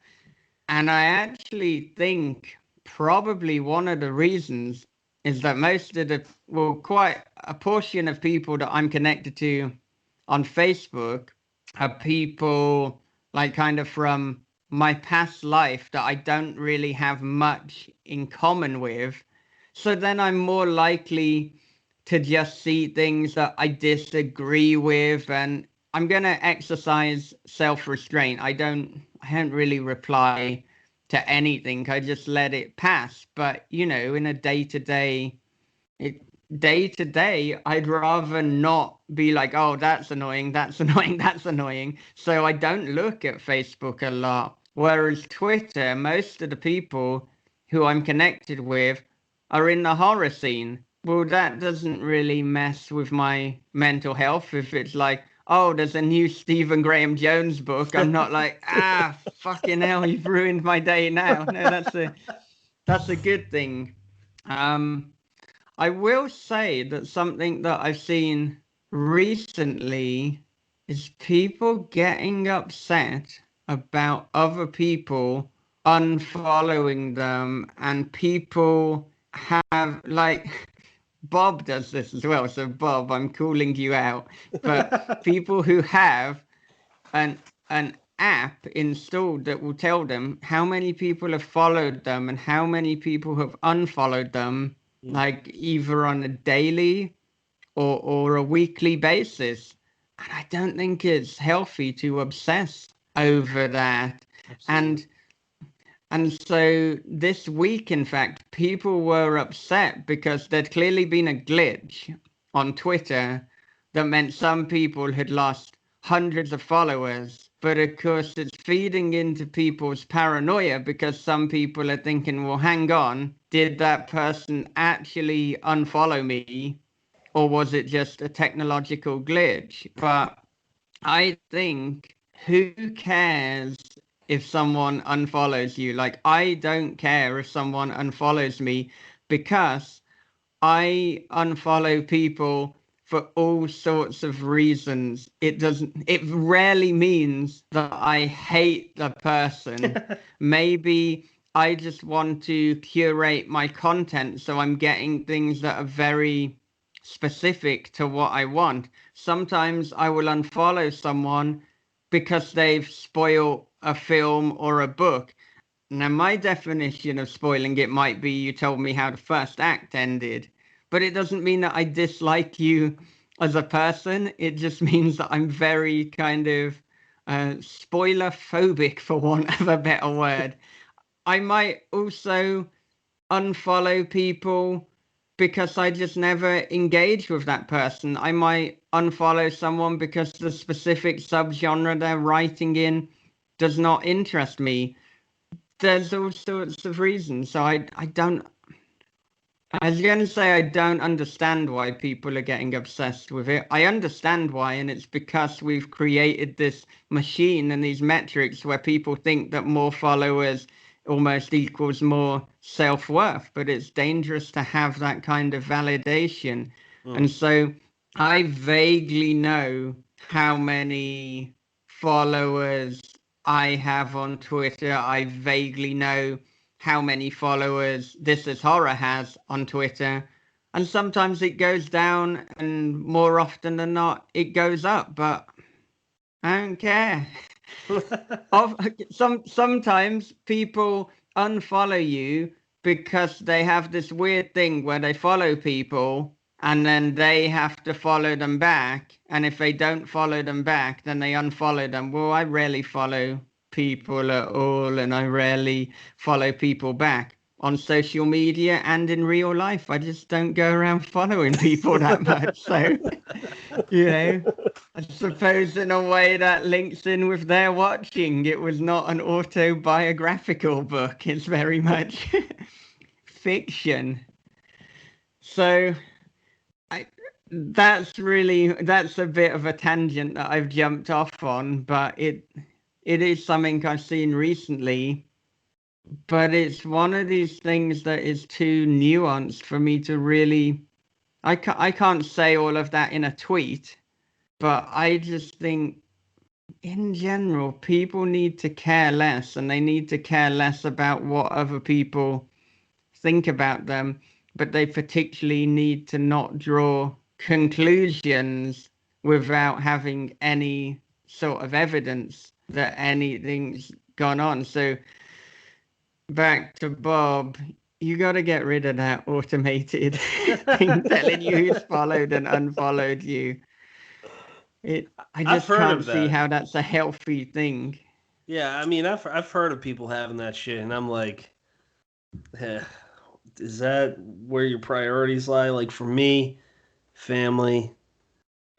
And I actually think probably one of the reasons is that most of the, well, quite a portion of people that I'm connected to on Facebook are people like kind of from my past life that I don't really have much in common with. So then I'm more likely to just see things that I disagree with, and I'm going to exercise self-restraint. I don't really reply to anything. I just let it pass. But, you know, in a day-to-day, I'd rather not be like, oh, that's annoying, that's annoying, that's annoying. So I don't look at Facebook a lot. Whereas Twitter, most of the people who I'm connected with are in the horror scene. Well, that doesn't really mess with my mental health. If it's like, oh, there's a new Stephen Graham Jones book, I'm not like, fucking hell, you've ruined my day now. No, that's a good thing. I will say that something that I've seen recently is people getting upset about other people unfollowing them, and people have like Bob does this as well. So Bob, I'm calling you out. But people who have an app installed that will tell them how many people have followed them and how many people have unfollowed them, like either on a daily or a weekly basis. And I don't think it's healthy to obsess over that. Absolutely. And so this week, in fact, people were upset because there'd clearly been a glitch on Twitter that meant some people had lost hundreds of followers. But of course, it's feeding into people's paranoia because some people are thinking, well, hang on, did that person actually unfollow me? Or was it just a technological glitch? But I think, who cares if someone unfollows you? Like, I don't care if someone unfollows me because I unfollow people for all sorts of reasons. It rarely means that I hate the person. Maybe I just want to curate my content so I'm getting things that are very specific to what I want. Sometimes I will unfollow someone because they've spoiled a film or a book. Now, my definition of spoiling it might be you told me how the first act ended, but it doesn't mean that I dislike you as a person. It just means that I'm very kind of spoiler phobic, for want of a better word. I might also unfollow people because I just never engage with that person. I might unfollow someone because the specific subgenre they're writing in does not interest me. There's all sorts of reasons. So I don't, I was going to say I don't understand why people are getting obsessed with it. I understand why, and it's because we've created this machine and these metrics where people think that more followers almost equals more self-worth, but it's dangerous to have that kind of validation. And so I vaguely know how many followers I have on Twitter. I vaguely know how many followers This Is Horror has on Twitter. And sometimes it goes down, and more often than not, it goes up. But I don't care. Sometimes people unfollow you because they have this weird thing where they follow people and then they have to follow them back. And if they don't follow them back, then they unfollow them. Well, I rarely follow people at all, and I rarely follow people back on social media and in real life. I just don't go around following people that much. So, I suppose in a way that links in with their watching. It was not an autobiographical book. It's very much fiction. So that's a bit of a tangent that I've jumped off on, but it is something I've seen recently. But it's one of these things that is too nuanced for me to really... I can't say all of that in a tweet, but I just think, in general, people need to care less, and they need to care less about what other people think about them, but they particularly need to not draw conclusions without having any sort of evidence that anything's gone on. So back to Bob, you got to get rid of that automated thing telling you who's followed and unfollowed you. I just can't see how that's a healthy thing. Yeah, I mean, I've heard of people having that shit, and I'm like, is that where your priorities lie? Like for me, family,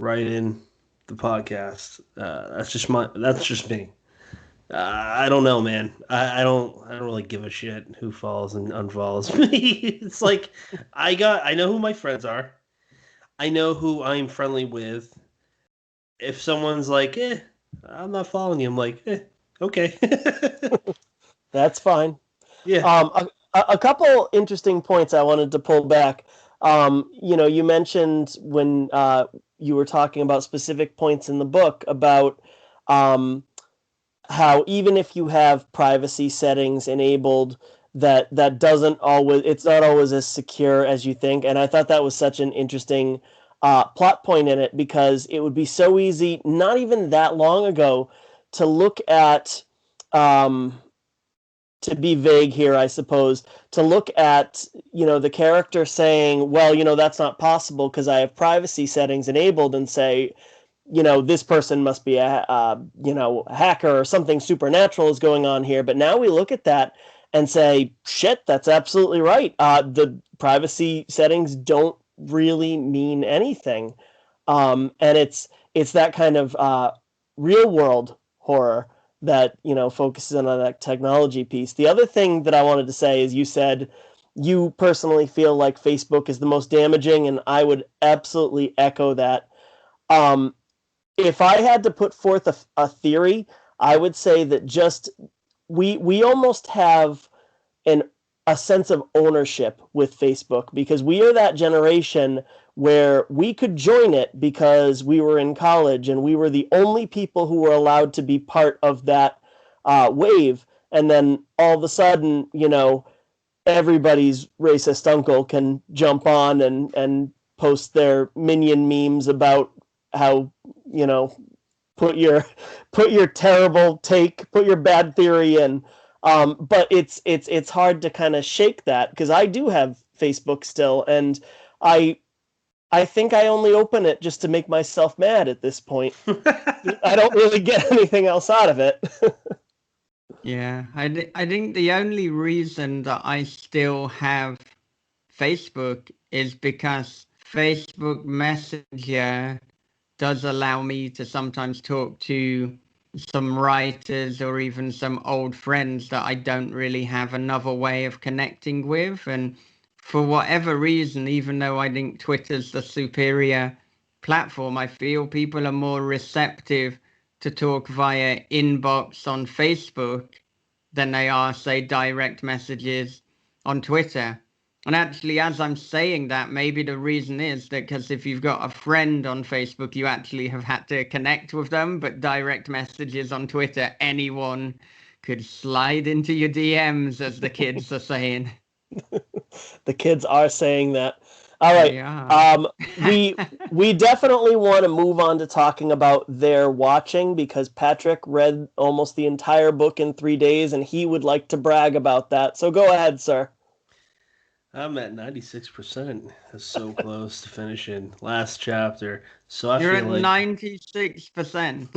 writing, the podcast. That's just me. I don't know, man. I don't really give a shit who follows and unfollows me. It's like I know who my friends are. I know who I'm friendly with. If someone's like, I'm not following you, I'm like, okay. That's fine. Yeah. A couple interesting points I wanted to pull back. You mentioned when you were talking about specific points in the book about how even if you have privacy settings enabled, that doesn't always, it's not always as secure as you think. And I thought that was such an interesting plot point in it, because it would be so easy, not even that long ago, to look at, to be vague here, I suppose, to look at, the character saying, well, that's not possible because I have privacy settings enabled, and say, this person must be a hacker, or something supernatural is going on here. But now we look at that and say, shit, that's absolutely right. The privacy settings don't really mean anything. And it's that kind of real world horror that, focuses on that technology piece. The other thing that I wanted to say is, you said you personally feel like Facebook is the most damaging, and I would absolutely echo that. If I had to put forth a theory, I would say that just we almost have a sense of ownership with Facebook, because we are that generation where we could join it because we were in college and we were the only people who were allowed to be part of that wave. And then all of a sudden, everybody's racist uncle can jump on and post their minion memes about how, put your terrible take, put your bad theory in. But it's hard to kind of shake that, because I do have Facebook still, and I think I only open it just to make myself mad at this point. I don't really get anything else out of it. Yeah, I think the only reason that I still have Facebook is because Facebook Messenger does allow me to sometimes talk to some writers or even some old friends that I don't really have another way of connecting with. And for whatever reason, even though I think Twitter's the superior platform, I feel people are more receptive to talk via inbox on Facebook than they are, say, direct messages on Twitter. And actually, as I'm saying that, maybe the reason is that because if you've got a friend on Facebook, you actually have had to connect with them, but direct messages on Twitter, anyone could slide into your DMs, as the kids are saying. The kids are saying that. All right. Yeah. We definitely want to move on to talking about their watching, because Patrick read almost the entire book in 3 days and he would like to brag about that. So go ahead, sir. I'm at 96%. That's so close to finishing last chapter. So I You're feel at like 96%.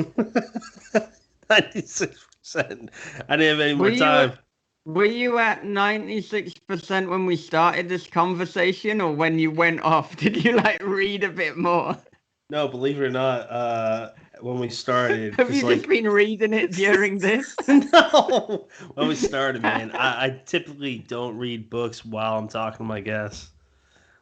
96%. I didn't have any Were more you time. at, were you at 96% when we started this conversation, or when you went off? Did you like read a bit more? No, believe it or not, when we started, Have because you just been reading it during this? no, when we started, man, I typically don't read books while I'm talking to my guests.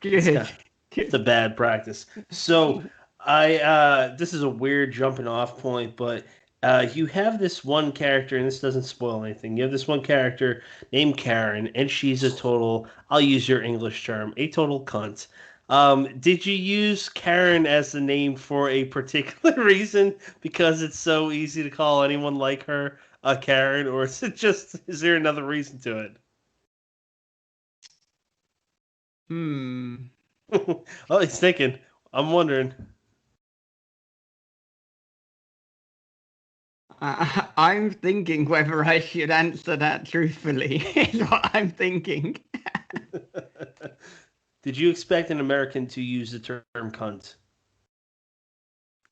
It's Good. it's a bad practice. So this is a weird jumping off point, but you have this one character, and this doesn't spoil anything. You have this one character named Karen, and she's a total, I'll use your English term, a total cunt. Did you use Karen as the name for a particular reason? Because it's so easy to call anyone like her a Karen, or is there another reason to it? Oh, he's thinking. I'm wondering. I'm thinking whether I should answer that truthfully, is what I'm thinking. Did you expect an American to use the term cunt?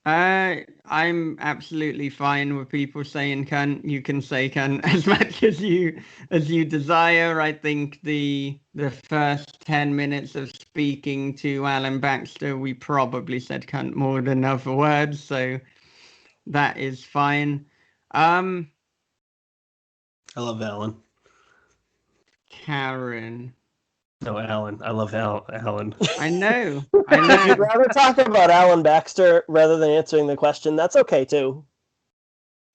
I'm absolutely fine with people saying cunt. You can say cunt as much as you desire. I think the first 10 minutes of speaking to Alan Baxter, we probably said cunt more than other words, so that is fine. I love Alan. Karen. No, Alan. I love Alan. I know. If you'd rather talk about Alan Baxter rather than answering the question, that's okay too.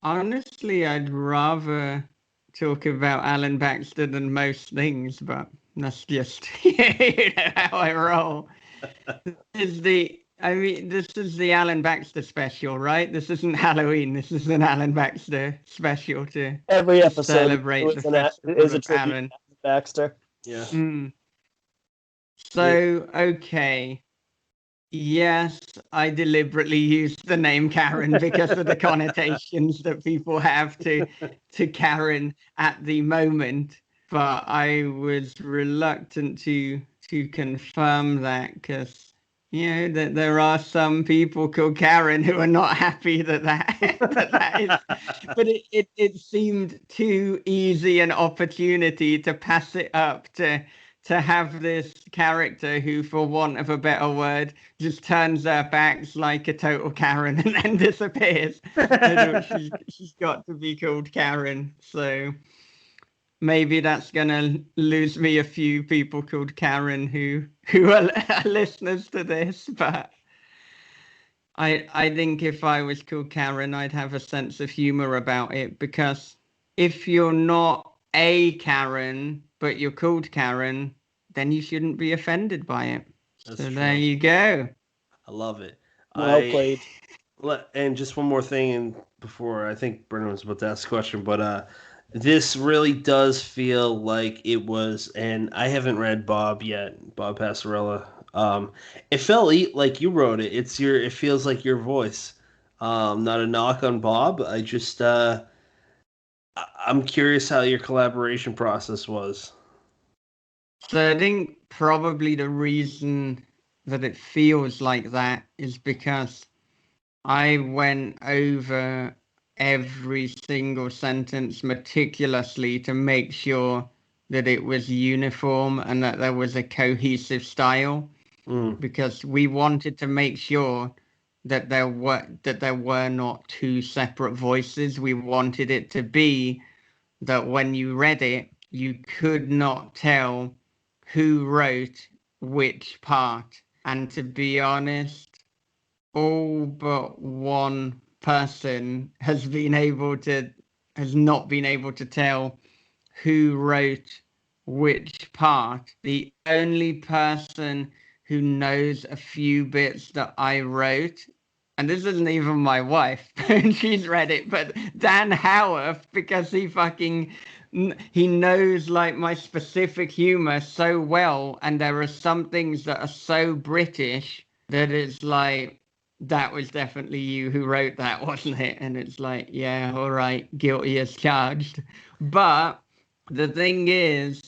Honestly, I'd rather talk about Alan Baxter than most things, but that's just how I roll. This is the Alan Baxter special, right? This isn't Halloween. This is an Alan Baxter special to Every episode celebrate the festival is a of tribute Alan. to Baxter. Yeah. So, okay. Yes, I deliberately used the name Karen because of the connotations that people have to Karen at the moment, but I was reluctant to confirm that, because that there are some people called Karen who are not happy that is, but it seemed too easy an opportunity to pass it up to have this character who, for want of a better word, just turns their backs like a total Karen and then disappears. She's got to be called Karen. So maybe that's gonna lose me a few people called Karen who are listeners to this. But I think if I was called Karen, I'd have a sense of humor about it, because if you're not a Karen but you're called Karen, then you shouldn't be offended by it. That's so true. there you go. I love it. Well played. And just one more thing, and before I think Brendan was about to ask a question, but this really does feel like it was, and I haven't read Bob yet, Bob Pastorella. It felt like you wrote it. It feels like your voice. Not a knock on Bob. I'm curious how your collaboration process was. So I think probably the reason that it feels like that is because I went over every single sentence meticulously to make sure that it was uniform and that there was a cohesive style, because we wanted to make sure that there were not two separate voices. We wanted it to be that when you read it, you could not tell who wrote which part. And to be honest, all but one person has not been able to tell who wrote which part. The only person who knows a few bits that I wrote and this isn't even my wife, and she's read it, but Dan Howarth, because he knows like my specific humor so well, and there are some things that are so British that it's like, that was definitely you who wrote that, wasn't it? And it's like, yeah, all right, guilty as charged. But the thing is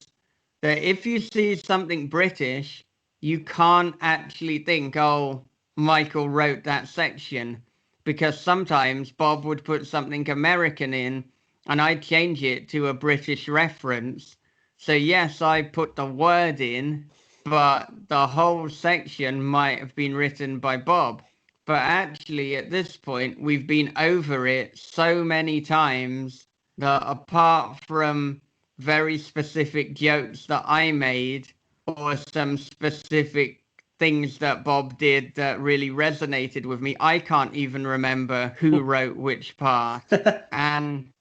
that if you see something British, you can't actually think, oh, Michael wrote that section, because sometimes Bob would put something American in and I'd change it to a British reference. So yes, I put the word in, but the whole section might have been written by Bob. But actually, at this point, we've been over it so many times that apart from very specific jokes that I made or some specific things that Bob did that really resonated with me, I can't even remember who wrote which part. And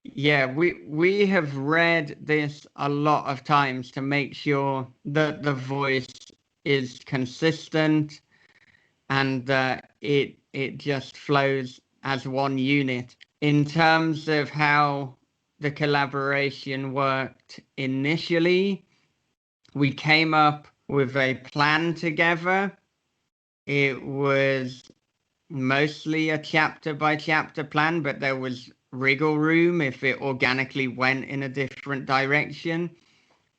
yeah, we have read this a lot of times to make sure that the voice is consistent and that it just flows as one unit. In terms of how the collaboration worked initially, we came up with a plan together. It was mostly a chapter by chapter plan, but there was wriggle room if it organically went in a different direction.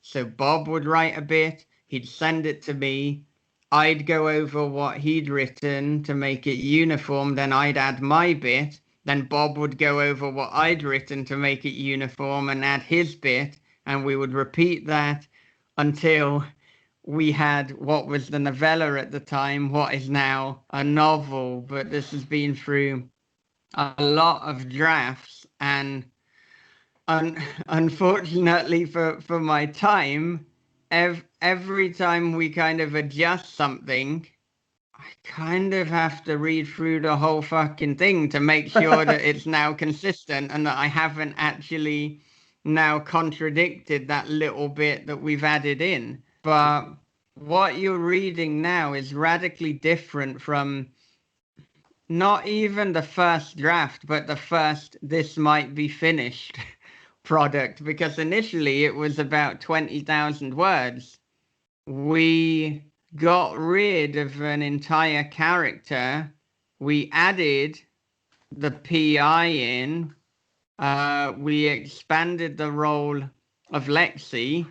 So Bob would write a bit, he'd send it to me, I'd go over what he'd written to make it uniform, then I'd add my bit, then Bob would go over what I'd written to make it uniform and add his bit, and we would repeat that until we had what was the novella at the time, what is now a novel. But this has been through a lot of drafts, and unfortunately for my time, every time we kind of adjust something, I kind of have to read through the whole fucking thing to make sure that it's now consistent and that I haven't actually now contradicted that little bit that we've added in. But what you're reading now is radically different from not even the first draft, but the first "this might be finished" product, because initially it was about 20,000 words. We got rid of an entire character. We added the PI in. We expanded the role of Lexi.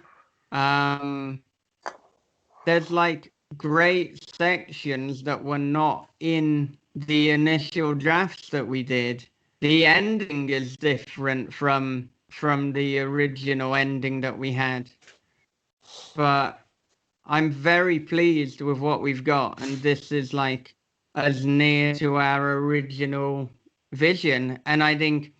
There's like great sections that were not in the initial drafts that we did. The ending is different from the original ending that we had. But I'm very pleased with what we've got, and this is like as near to our original vision. And I think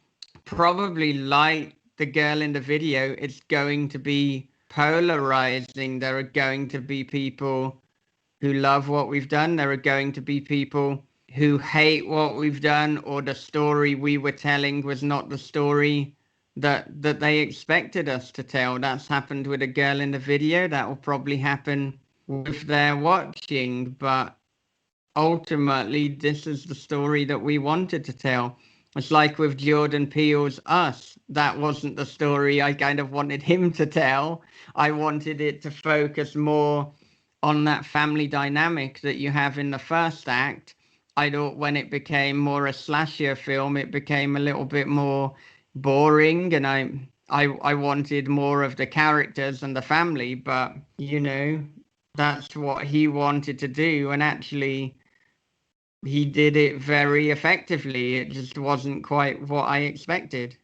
probably like the girl in the video, it's going to be polarizing. There are going to be people who love what we've done. There are going to be people who hate what we've done, or the story we were telling was not the story that they expected us to tell. That's happened with a girl in the video. That will probably happen with their watching. But ultimately, this is the story that we wanted to tell. It's like with Jordan Peele's Us. That wasn't the story I kind of wanted him to tell. I wanted it to focus more on that family dynamic that you have in the first act. I thought when it became more a slasher film, it became a little bit more boring, and I wanted more of the characters and the family. But you know, that's what he wanted to do, and actually he did it very effectively. It just wasn't quite what I expected.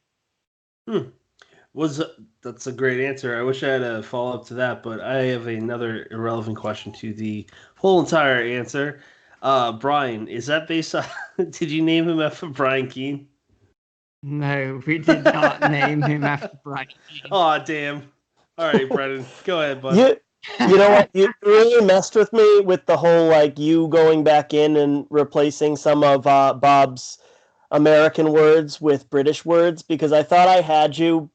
That's a great answer. I wish I had a follow up to that, but I have another irrelevant question to the whole entire answer. Brian, is that based on? Did you name him after Brian Keane? No, we did not name him after Brian Keane. Oh, damn. All right, Brennan, go ahead, bud. You know what? You really messed with me with the whole, like, you going back in and replacing some of Bob's American words with British words, because I thought I had you.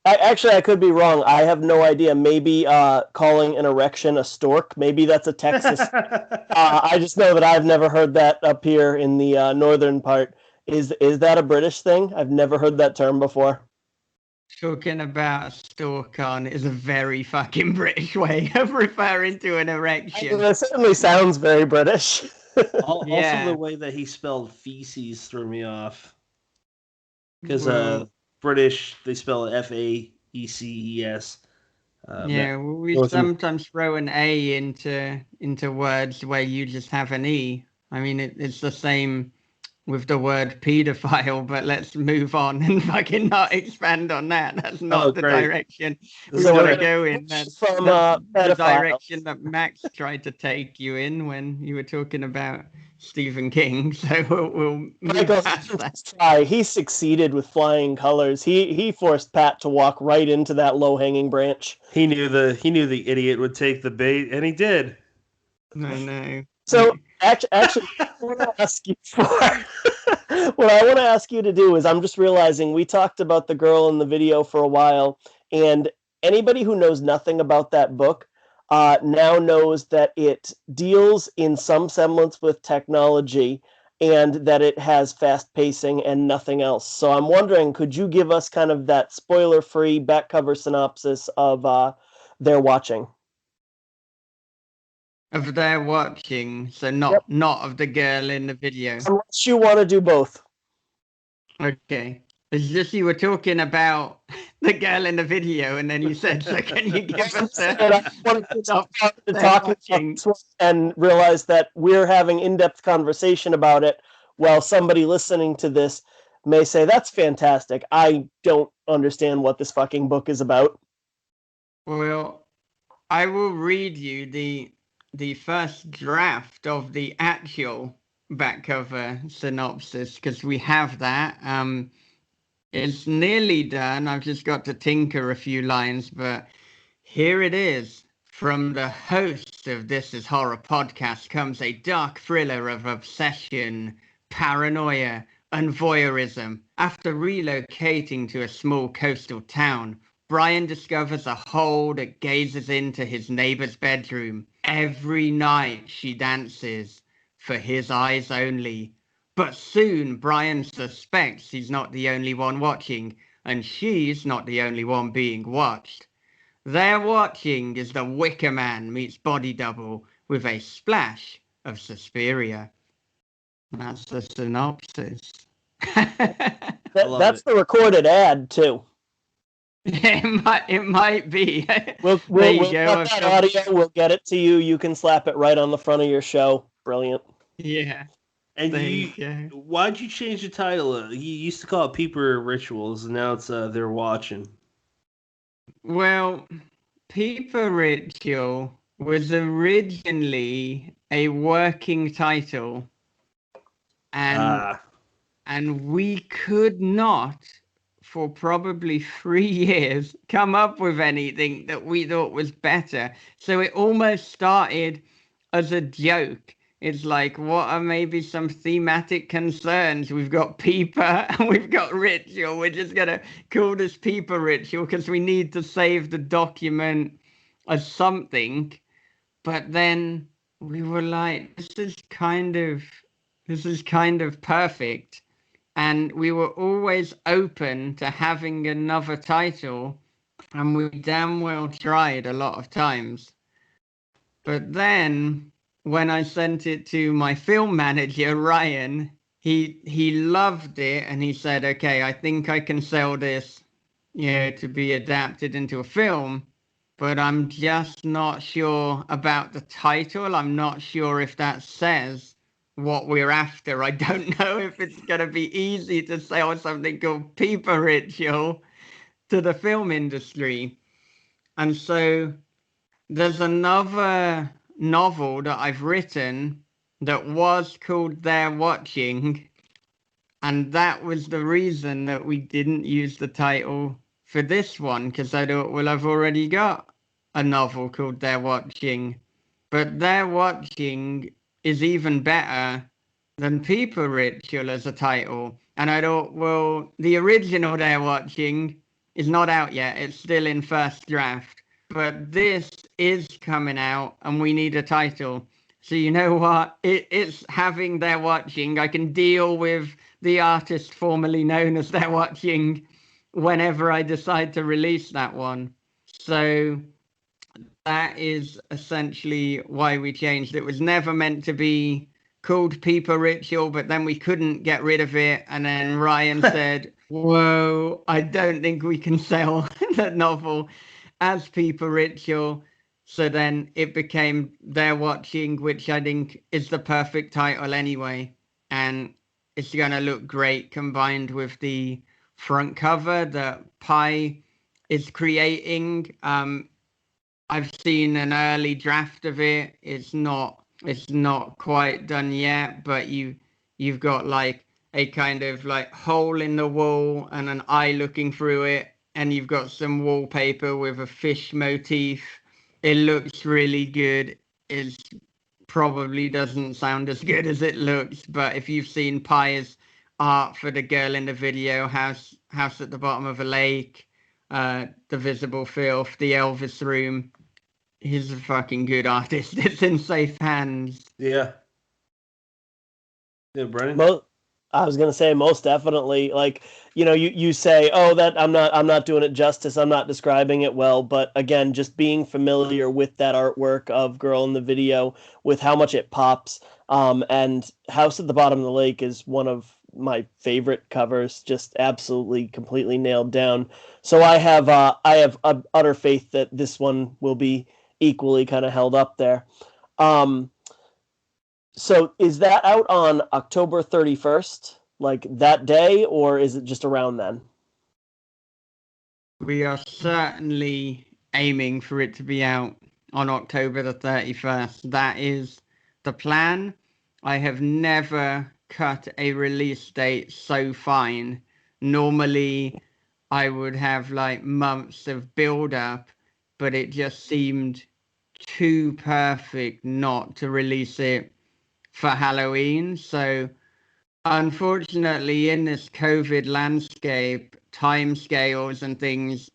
I could be wrong. I have no idea. Maybe calling an erection a stork. Maybe that's a Texas. I just know that I've never heard that up here in the northern part. Is that a British thing? I've never heard that term before. Talking about a stork on is a very fucking British way of referring to an erection. It certainly sounds very British. Also, the way that he spelled feces threw me off. Because British, they spell it Faeces. We sometimes throw an A into words where you just have an E. I mean, it's the same with the word paedophile, but let's move on and fucking not expand on that. That's not the direction we want to go in. That's the direction that Max tried to take you in when you were talking about Stephen King. So we'll move past that. He succeeded with flying colors. He forced Pat to walk right into that low-hanging branch. He knew the idiot would take the bait, and he did. I know. So actually, what I want to ask you to do is, I'm just realizing we talked about the girl in the video for a while, and anybody who knows nothing about that book now knows that it deals in some semblance with technology and that it has fast pacing and nothing else. So I'm wondering, could you give us kind of that spoiler-free back cover synopsis of They're Watching? Of their watching, so not of the girl in the video. Unless you want to do both. Okay. It's just you were talking about the girl in the video, and then you said, so can you give us I wanted to talk and realize that we're having in-depth conversation about it, while somebody listening to this may say, that's fantastic. I don't understand what this fucking book is about. Well, I will read you the first draft of the actual back cover synopsis, because we have that. It's nearly done. I've just got to tinker a few lines, but here it is. From the host of This Is Horror podcast comes a dark thriller of obsession, paranoia, and voyeurism. After relocating to a small coastal town, Brian discovers a hole that gazes into his neighbor's bedroom. Every night she dances, for his eyes only. But soon Brian suspects he's not the only one watching, and she's not the only one being watched. Their watching is the Wicker Man meets Body Double with a splash of Suspiria. That's the synopsis. That's the recorded ad, too. It might be. We'll get that audio. We'll get it to you. You can slap it right on the front of your show. Brilliant. Yeah. And why'd you change the title? You used to call it Peeper Rituals, and now it's They're Watching. Well, Peeper Ritual was originally a working title, and we could not, for probably 3 years, come up with anything that we thought was better. So it almost started as a joke. It's like, what are maybe some thematic concerns? We've got Peeper and we've got Ritual. We're just going to call this Peeper Ritual because we need to save the document as something. But then we were like, this is kind of perfect. And we were always open to having another title. And we damn well tried a lot of times. But then when I sent it to my film manager, Ryan, he loved it, and he said, okay, I think I can sell this, to be adapted into a film, but I'm just not sure about the title. I'm not sure if that says what we're after. I don't know if it's going to be easy to sell something called Peeper Ritual to the film industry. And so there's another novel that I've written that was called They're Watching, and that was the reason that we didn't use the title for this one, because I thought, well, I've already got a novel called They're Watching, but They're Watching is even better than Peeper Ritual as a title. And I thought, well, the original They're Watching is not out yet. It's still in first draft. But this is coming out, and we need a title. So you know what? It's having They're Watching. I can deal with the artist formerly known as They're Watching whenever I decide to release that one. So that is essentially why we changed. It was never meant to be called Peeper Ritual, but then we couldn't get rid of it. And then Ryan said, whoa, I don't think we can sell that novel as Peeper Ritual. So then it became They're Watching, which I think is the perfect title anyway. And it's going to look great combined with the front cover that Pi is creating. I've seen an early draft of it. It's not quite done yet, but you've got like a kind of like hole in the wall and an eye looking through it, and you've got some wallpaper with a fish motif. It looks really good. It probably doesn't sound as good as it looks, but if you've seen Pi's art for the girl in the video, house at the bottom of a lake, the visible filth, the Elvis room, he's a fucking good artist. It's in safe hands. Yeah. Yeah, Brennan. I was gonna say most definitely. Like, you say, oh, that I'm not doing it justice. I'm not describing it well. But again, just being familiar with that artwork of Girl in the Video, with how much it pops. And House at the Bottom of the Lake is one of my favorite covers. Just absolutely, completely nailed down. So I have utter faith that this one will be equally kind of held up there. So is that out on October 31st, like that day, or is it just around then? We are certainly aiming for it to be out on October the 31st. That is the plan. I have never cut a release date so fine. Normally, I would have like months of build up, but it just seemed too perfect not to release it for Halloween. So unfortunately, in this COVID landscape, timescales and things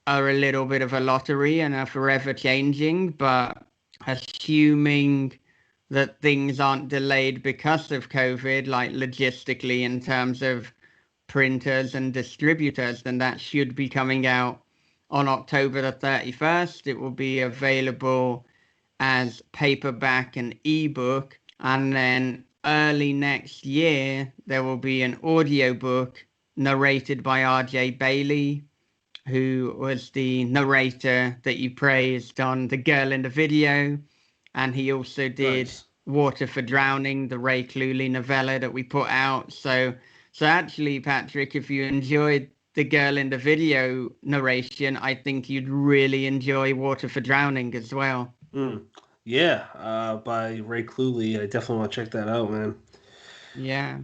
are a little bit of a lottery and are forever changing. But assuming that things aren't delayed because of COVID, like logistically in terms of printers and distributors, then that should be coming out on October the 31st. It will be available as paperback and ebook. And then early next year, there will be an audiobook narrated by R.J. Bailey, who was the narrator that you praised on The Girl in the Video. And he also did Water for Drowning, the Ray Cluley novella that we put out. So actually, Patrick, if you enjoyed The Girl in the Video narration, I think you'd really enjoy Water for Drowning as well. Yeah, by Ray Cluley. I definitely want to check that out, man. Yeah.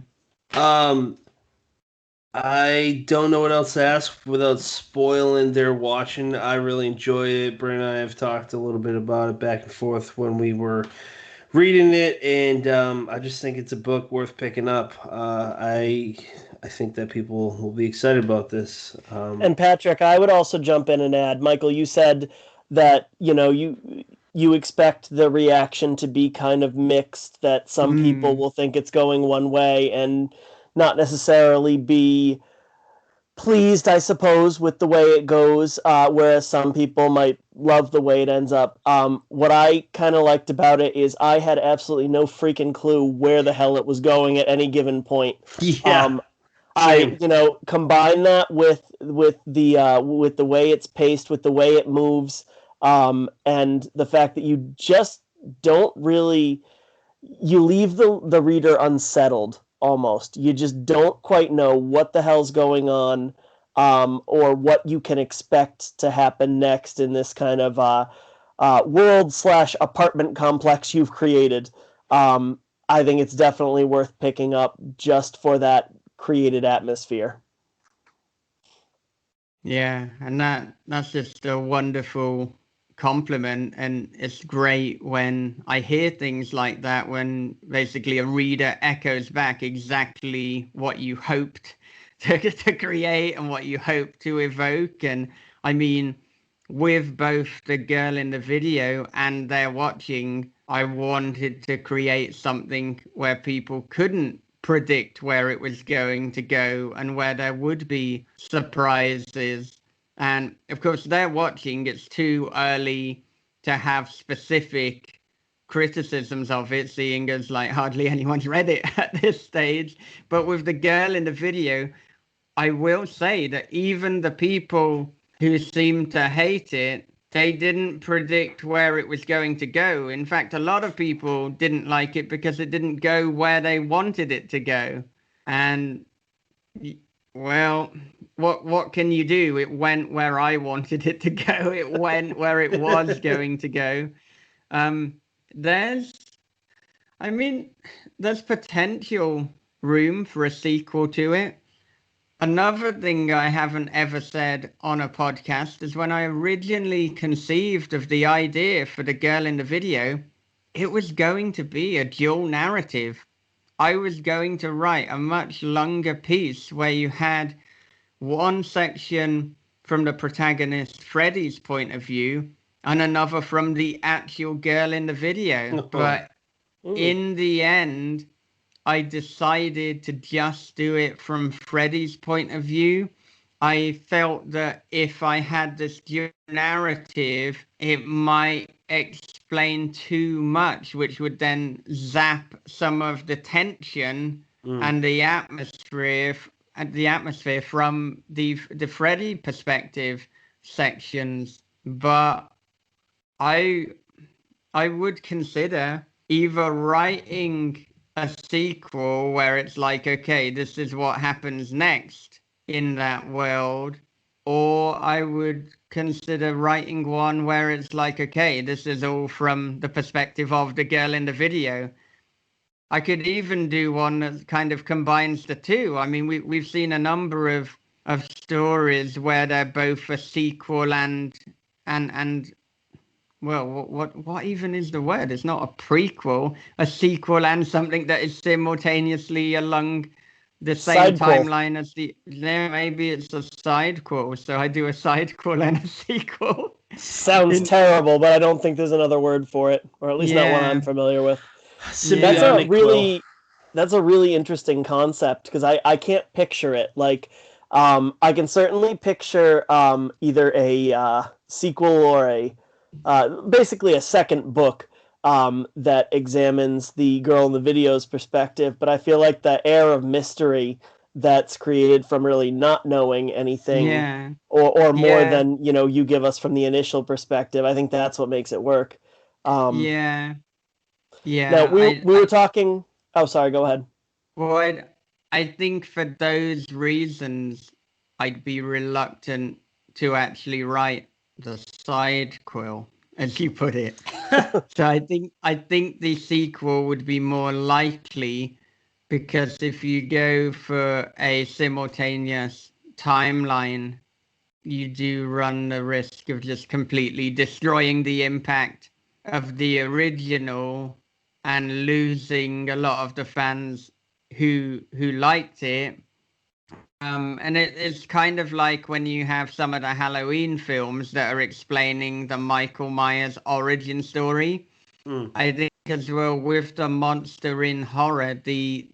I don't know what else to ask without spoiling They're Watching. I really enjoy it. Brent and I have talked a little bit about it back and forth when we were reading it, and I just think it's a book worth picking up. I think that people will be excited about this. And Patrick, I would also jump in and add, Michael, you said that you expect the reaction to be kind of mixed, that some people will think it's going one way and not necessarily be pleased, I suppose, with the way it goes, whereas some people might love the way it ends up. What I kind of liked about it is I had absolutely no freaking clue where the hell it was going at any given point. Yeah. I combine that with the way it's paced, with the way it moves, and the fact that you just don't really, you leave the reader unsettled almost. You just don't quite know what the hell's going on, or what you can expect to happen next in this kind of world/apartment complex you've created. I think it's definitely worth picking up just for that created atmosphere. Yeah, and that's just a wonderful compliment, and it's great when I hear things like that, when basically a reader echoes back exactly what you hoped to create and what you hope to evoke. And I mean, with both the girl in the video and they're watching, I wanted to create something where people couldn't predict where it was going to go and where there would be surprises. And of course, they're watching. It's too early to have specific criticisms of it, seeing as like hardly anyone's read it at this stage. But with the girl in the video, I will say that even the people who seem to hate it, they didn't predict where it was going to go. In fact, a lot of people didn't like it because it didn't go where they wanted it to go. And well, what can you do? It went where I wanted it to go. It went where it was going to go. There's potential room for a sequel to it. Another thing I haven't ever said on a podcast is when I originally conceived of the idea for the girl in the video, it was going to be a dual narrative. I was going to write a much longer piece where you had one section from the protagonist Freddie's point of view and another from the actual girl in the video. But in the end, I decided to just do it from Freddie's point of view. I felt that if I had this dual narrative, it might explain too much, which would then zap some of the tension and the atmosphere from the Freddie perspective sections. But I would consider either writing a sequel where it's like, okay, this is what happens next in that world, or I would consider writing one where it's like, okay, this is all from the perspective of the girl in the video. I could even do one that kind of combines the two. I mean, we've seen a number of stories where they're both a sequel and well, what even is the word? It's not a prequel, a sequel, and something that is simultaneously along the same timeline as maybe it's a sidequel. So I do a sidequel and a sequel. Sounds terrible, but I don't think there's another word for it, or at least not one I'm familiar with. That's a really interesting concept because I can't picture it. Like, I can certainly picture either a sequel or basically a second book that examines the girl in the video's perspective, but I feel like the air of mystery that's created from really not knowing anything or more than you give us from the initial perspective, I think that's what makes it work. Now, we were talking. Oh, sorry, go ahead. Well, I think for those reasons I'd be reluctant to actually write the sidequel, as you put it. So I think the sequel would be more likely, because if you go for a simultaneous timeline, you do run the risk of just completely destroying the impact of the original and losing a lot of the fans who liked it. And it's kind of like when you have some of the Halloween films that are explaining the Michael Myers origin story. I think as well with the monster in horror, the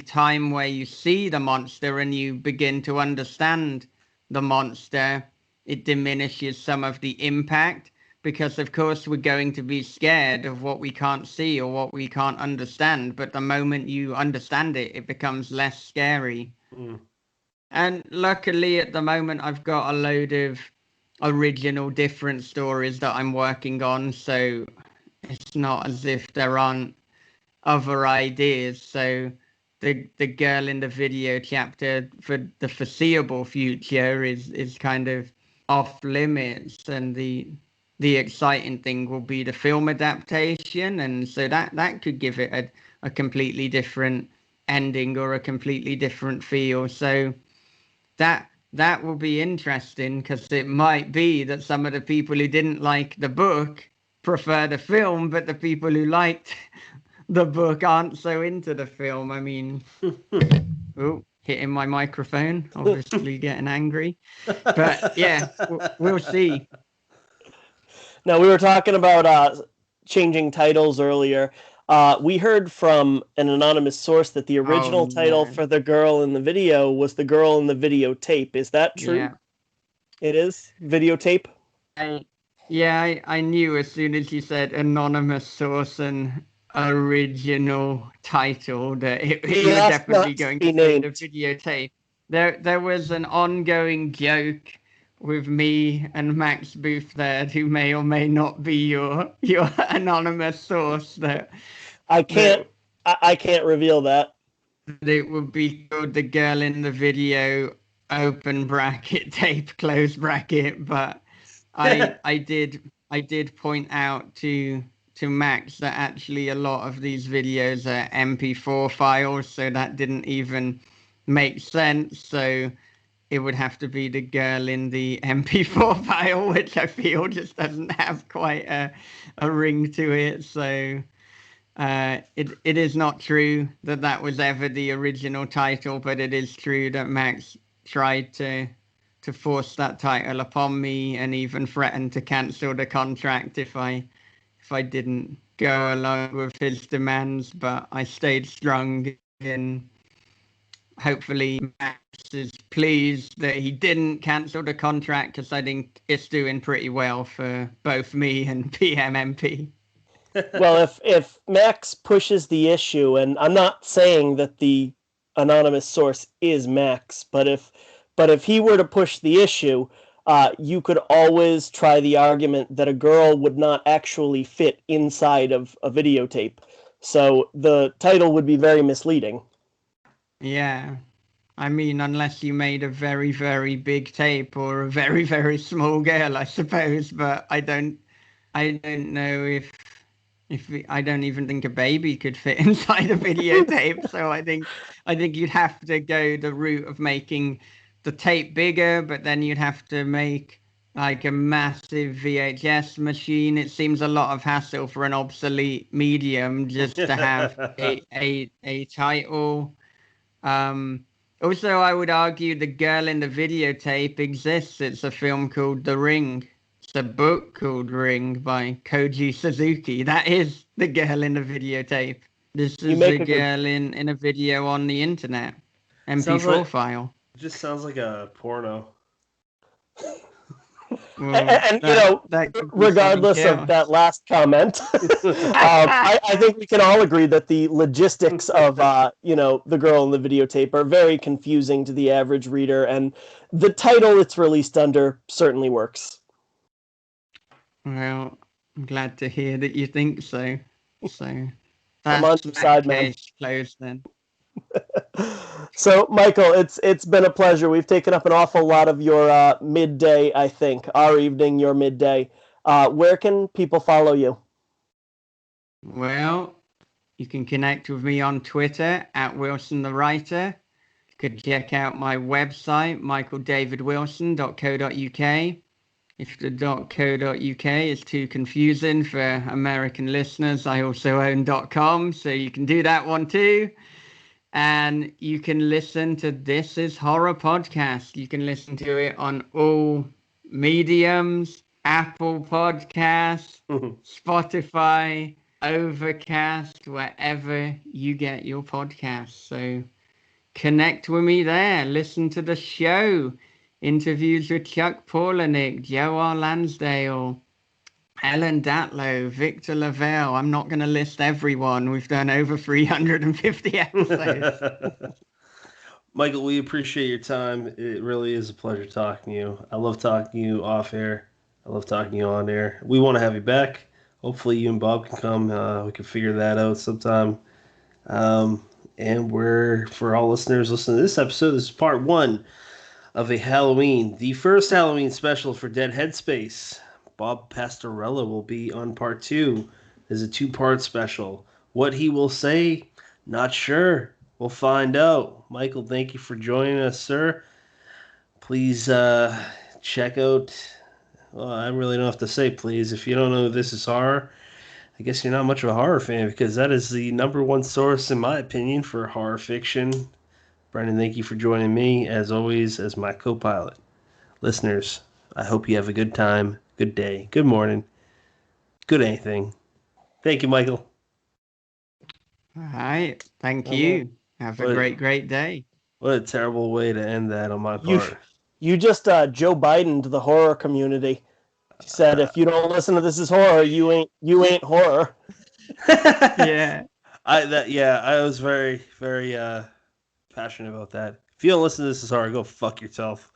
time where you see the monster and you begin to understand the monster, it diminishes some of the impact, because of course we're going to be scared of what we can't see or what we can't understand. But the moment you understand it, it becomes less scary. And luckily at the moment I've got a load of original different stories that I'm working on, so it's not as if there aren't other ideas. So the girl in the video chapter for the foreseeable future is kind of off limits, and the exciting thing will be the film adaptation, and so that could give it a completely different ending or a completely different feel. So that will be interesting, because it might be that some of the people who didn't like the book prefer the film, but the people who liked the book aren't so into the film. I mean, hitting my microphone, obviously getting angry. But yeah, we'll see. Now, we were talking about changing titles earlier. We heard from an anonymous source that the original title for the girl in the video was The Girl in the Videotape. Is that true? Yeah. It is? Videotape? I knew as soon as you said anonymous source and original title that it was definitely going to be the videotape. There was an ongoing joke with me and Max Booth there, who may or may not be your anonymous source. That I can't reveal that. It would be called The Girl in the Video, open bracket, tape, close bracket. But I did point out to Max that actually a lot of these videos are MP4 files, so that didn't even make sense. So it would have to be The Girl in the MP4 file, which I feel just doesn't have quite a ring to it. So it is not true that was ever the original title, but it is true that Max tried to force that title upon me and even threatened to cancel the contract if I didn't go along with his demands. But I stayed strong, and hopefully Max is pleased that he didn't cancel the contract, because I think it's doing pretty well for both me and PMMP. Well, if Max pushes the issue, and I'm not saying that the anonymous source is Max, but if he were to push the issue, you could always try the argument that a girl would not actually fit inside of a videotape. So the title would be very misleading. Yeah. I mean, unless you made a very, very big tape or a very, very small girl, I suppose. But I don't know if I don't even think a baby could fit inside a videotape. So I think you'd have to go the route of making the tape bigger, but then you'd have to make like a massive VHS machine. It seems a lot of hassle for an obsolete medium just to have a title. Also, I would argue The Girl in the Videotape exists. It's a film called The Ring. It's a book called Ring by Koji Suzuki. That is The Girl in the Videotape. This is a girl in a video on the internet. MP4 file. It just sounds like a porno. Well, and regardless of that last comment, I think we can all agree that the logistics of The Girl in the Videotape are very confusing to the average reader, and the title it's released under certainly works. Well, I'm glad to hear that you think so. So I'm on your side, man. Closed then. So, Michael, it's been a pleasure. We've taken up an awful lot of your midday, I think. Our evening, your midday. Where can people follow you? Well, you can connect with me on Twitter at Wilson the Writer. You could check out my website, michaeldavidwilson.co.uk. If the .co.uk is too confusing for American listeners, I also own .com, so you can do that one too. And you can listen to This Is Horror Podcast. You can listen to it on all mediums, Apple Podcasts, Spotify, Overcast, wherever you get your podcasts. So connect with me there. Listen to the show. Interviews with Chuck Palahniuk, Joe R. Lansdale, Ellen Datlow, Victor Lavelle. I'm not going to list everyone. We've done over 350 episodes. Michael, we appreciate your time. It really is a pleasure talking to you. I love talking to you off air. I love talking to you on air. We want to have you back. Hopefully you and Bob can come. We can figure that out sometime. And for all listeners listening to this episode, this is part 1 of the first Halloween special for Dead Headspace. Bob Pastorella will be on part 2. There's a 2-part special. What he will say, not sure. We'll find out. Michael, thank you for joining us, sir. Please check out... Well, I really don't have to say please. If you don't know This Is Horror, I guess you're not much of a horror fan, because that is the #1 source, in my opinion, for horror fiction Brendan, thank you for joining me, as always, as my co-pilot. Listeners, I hope you have a good time, good day, good morning, good anything. Thank you, Michael. All right. Thank All you. right. Have a great day. What a terrible way to end that on my part. You just Joe Biden to the horror community. He said, "If you don't listen to This Is Horror, you ain't horror." Yeah. I was very, very passionate about that. If you don't listen to This Is Horror, go fuck yourself.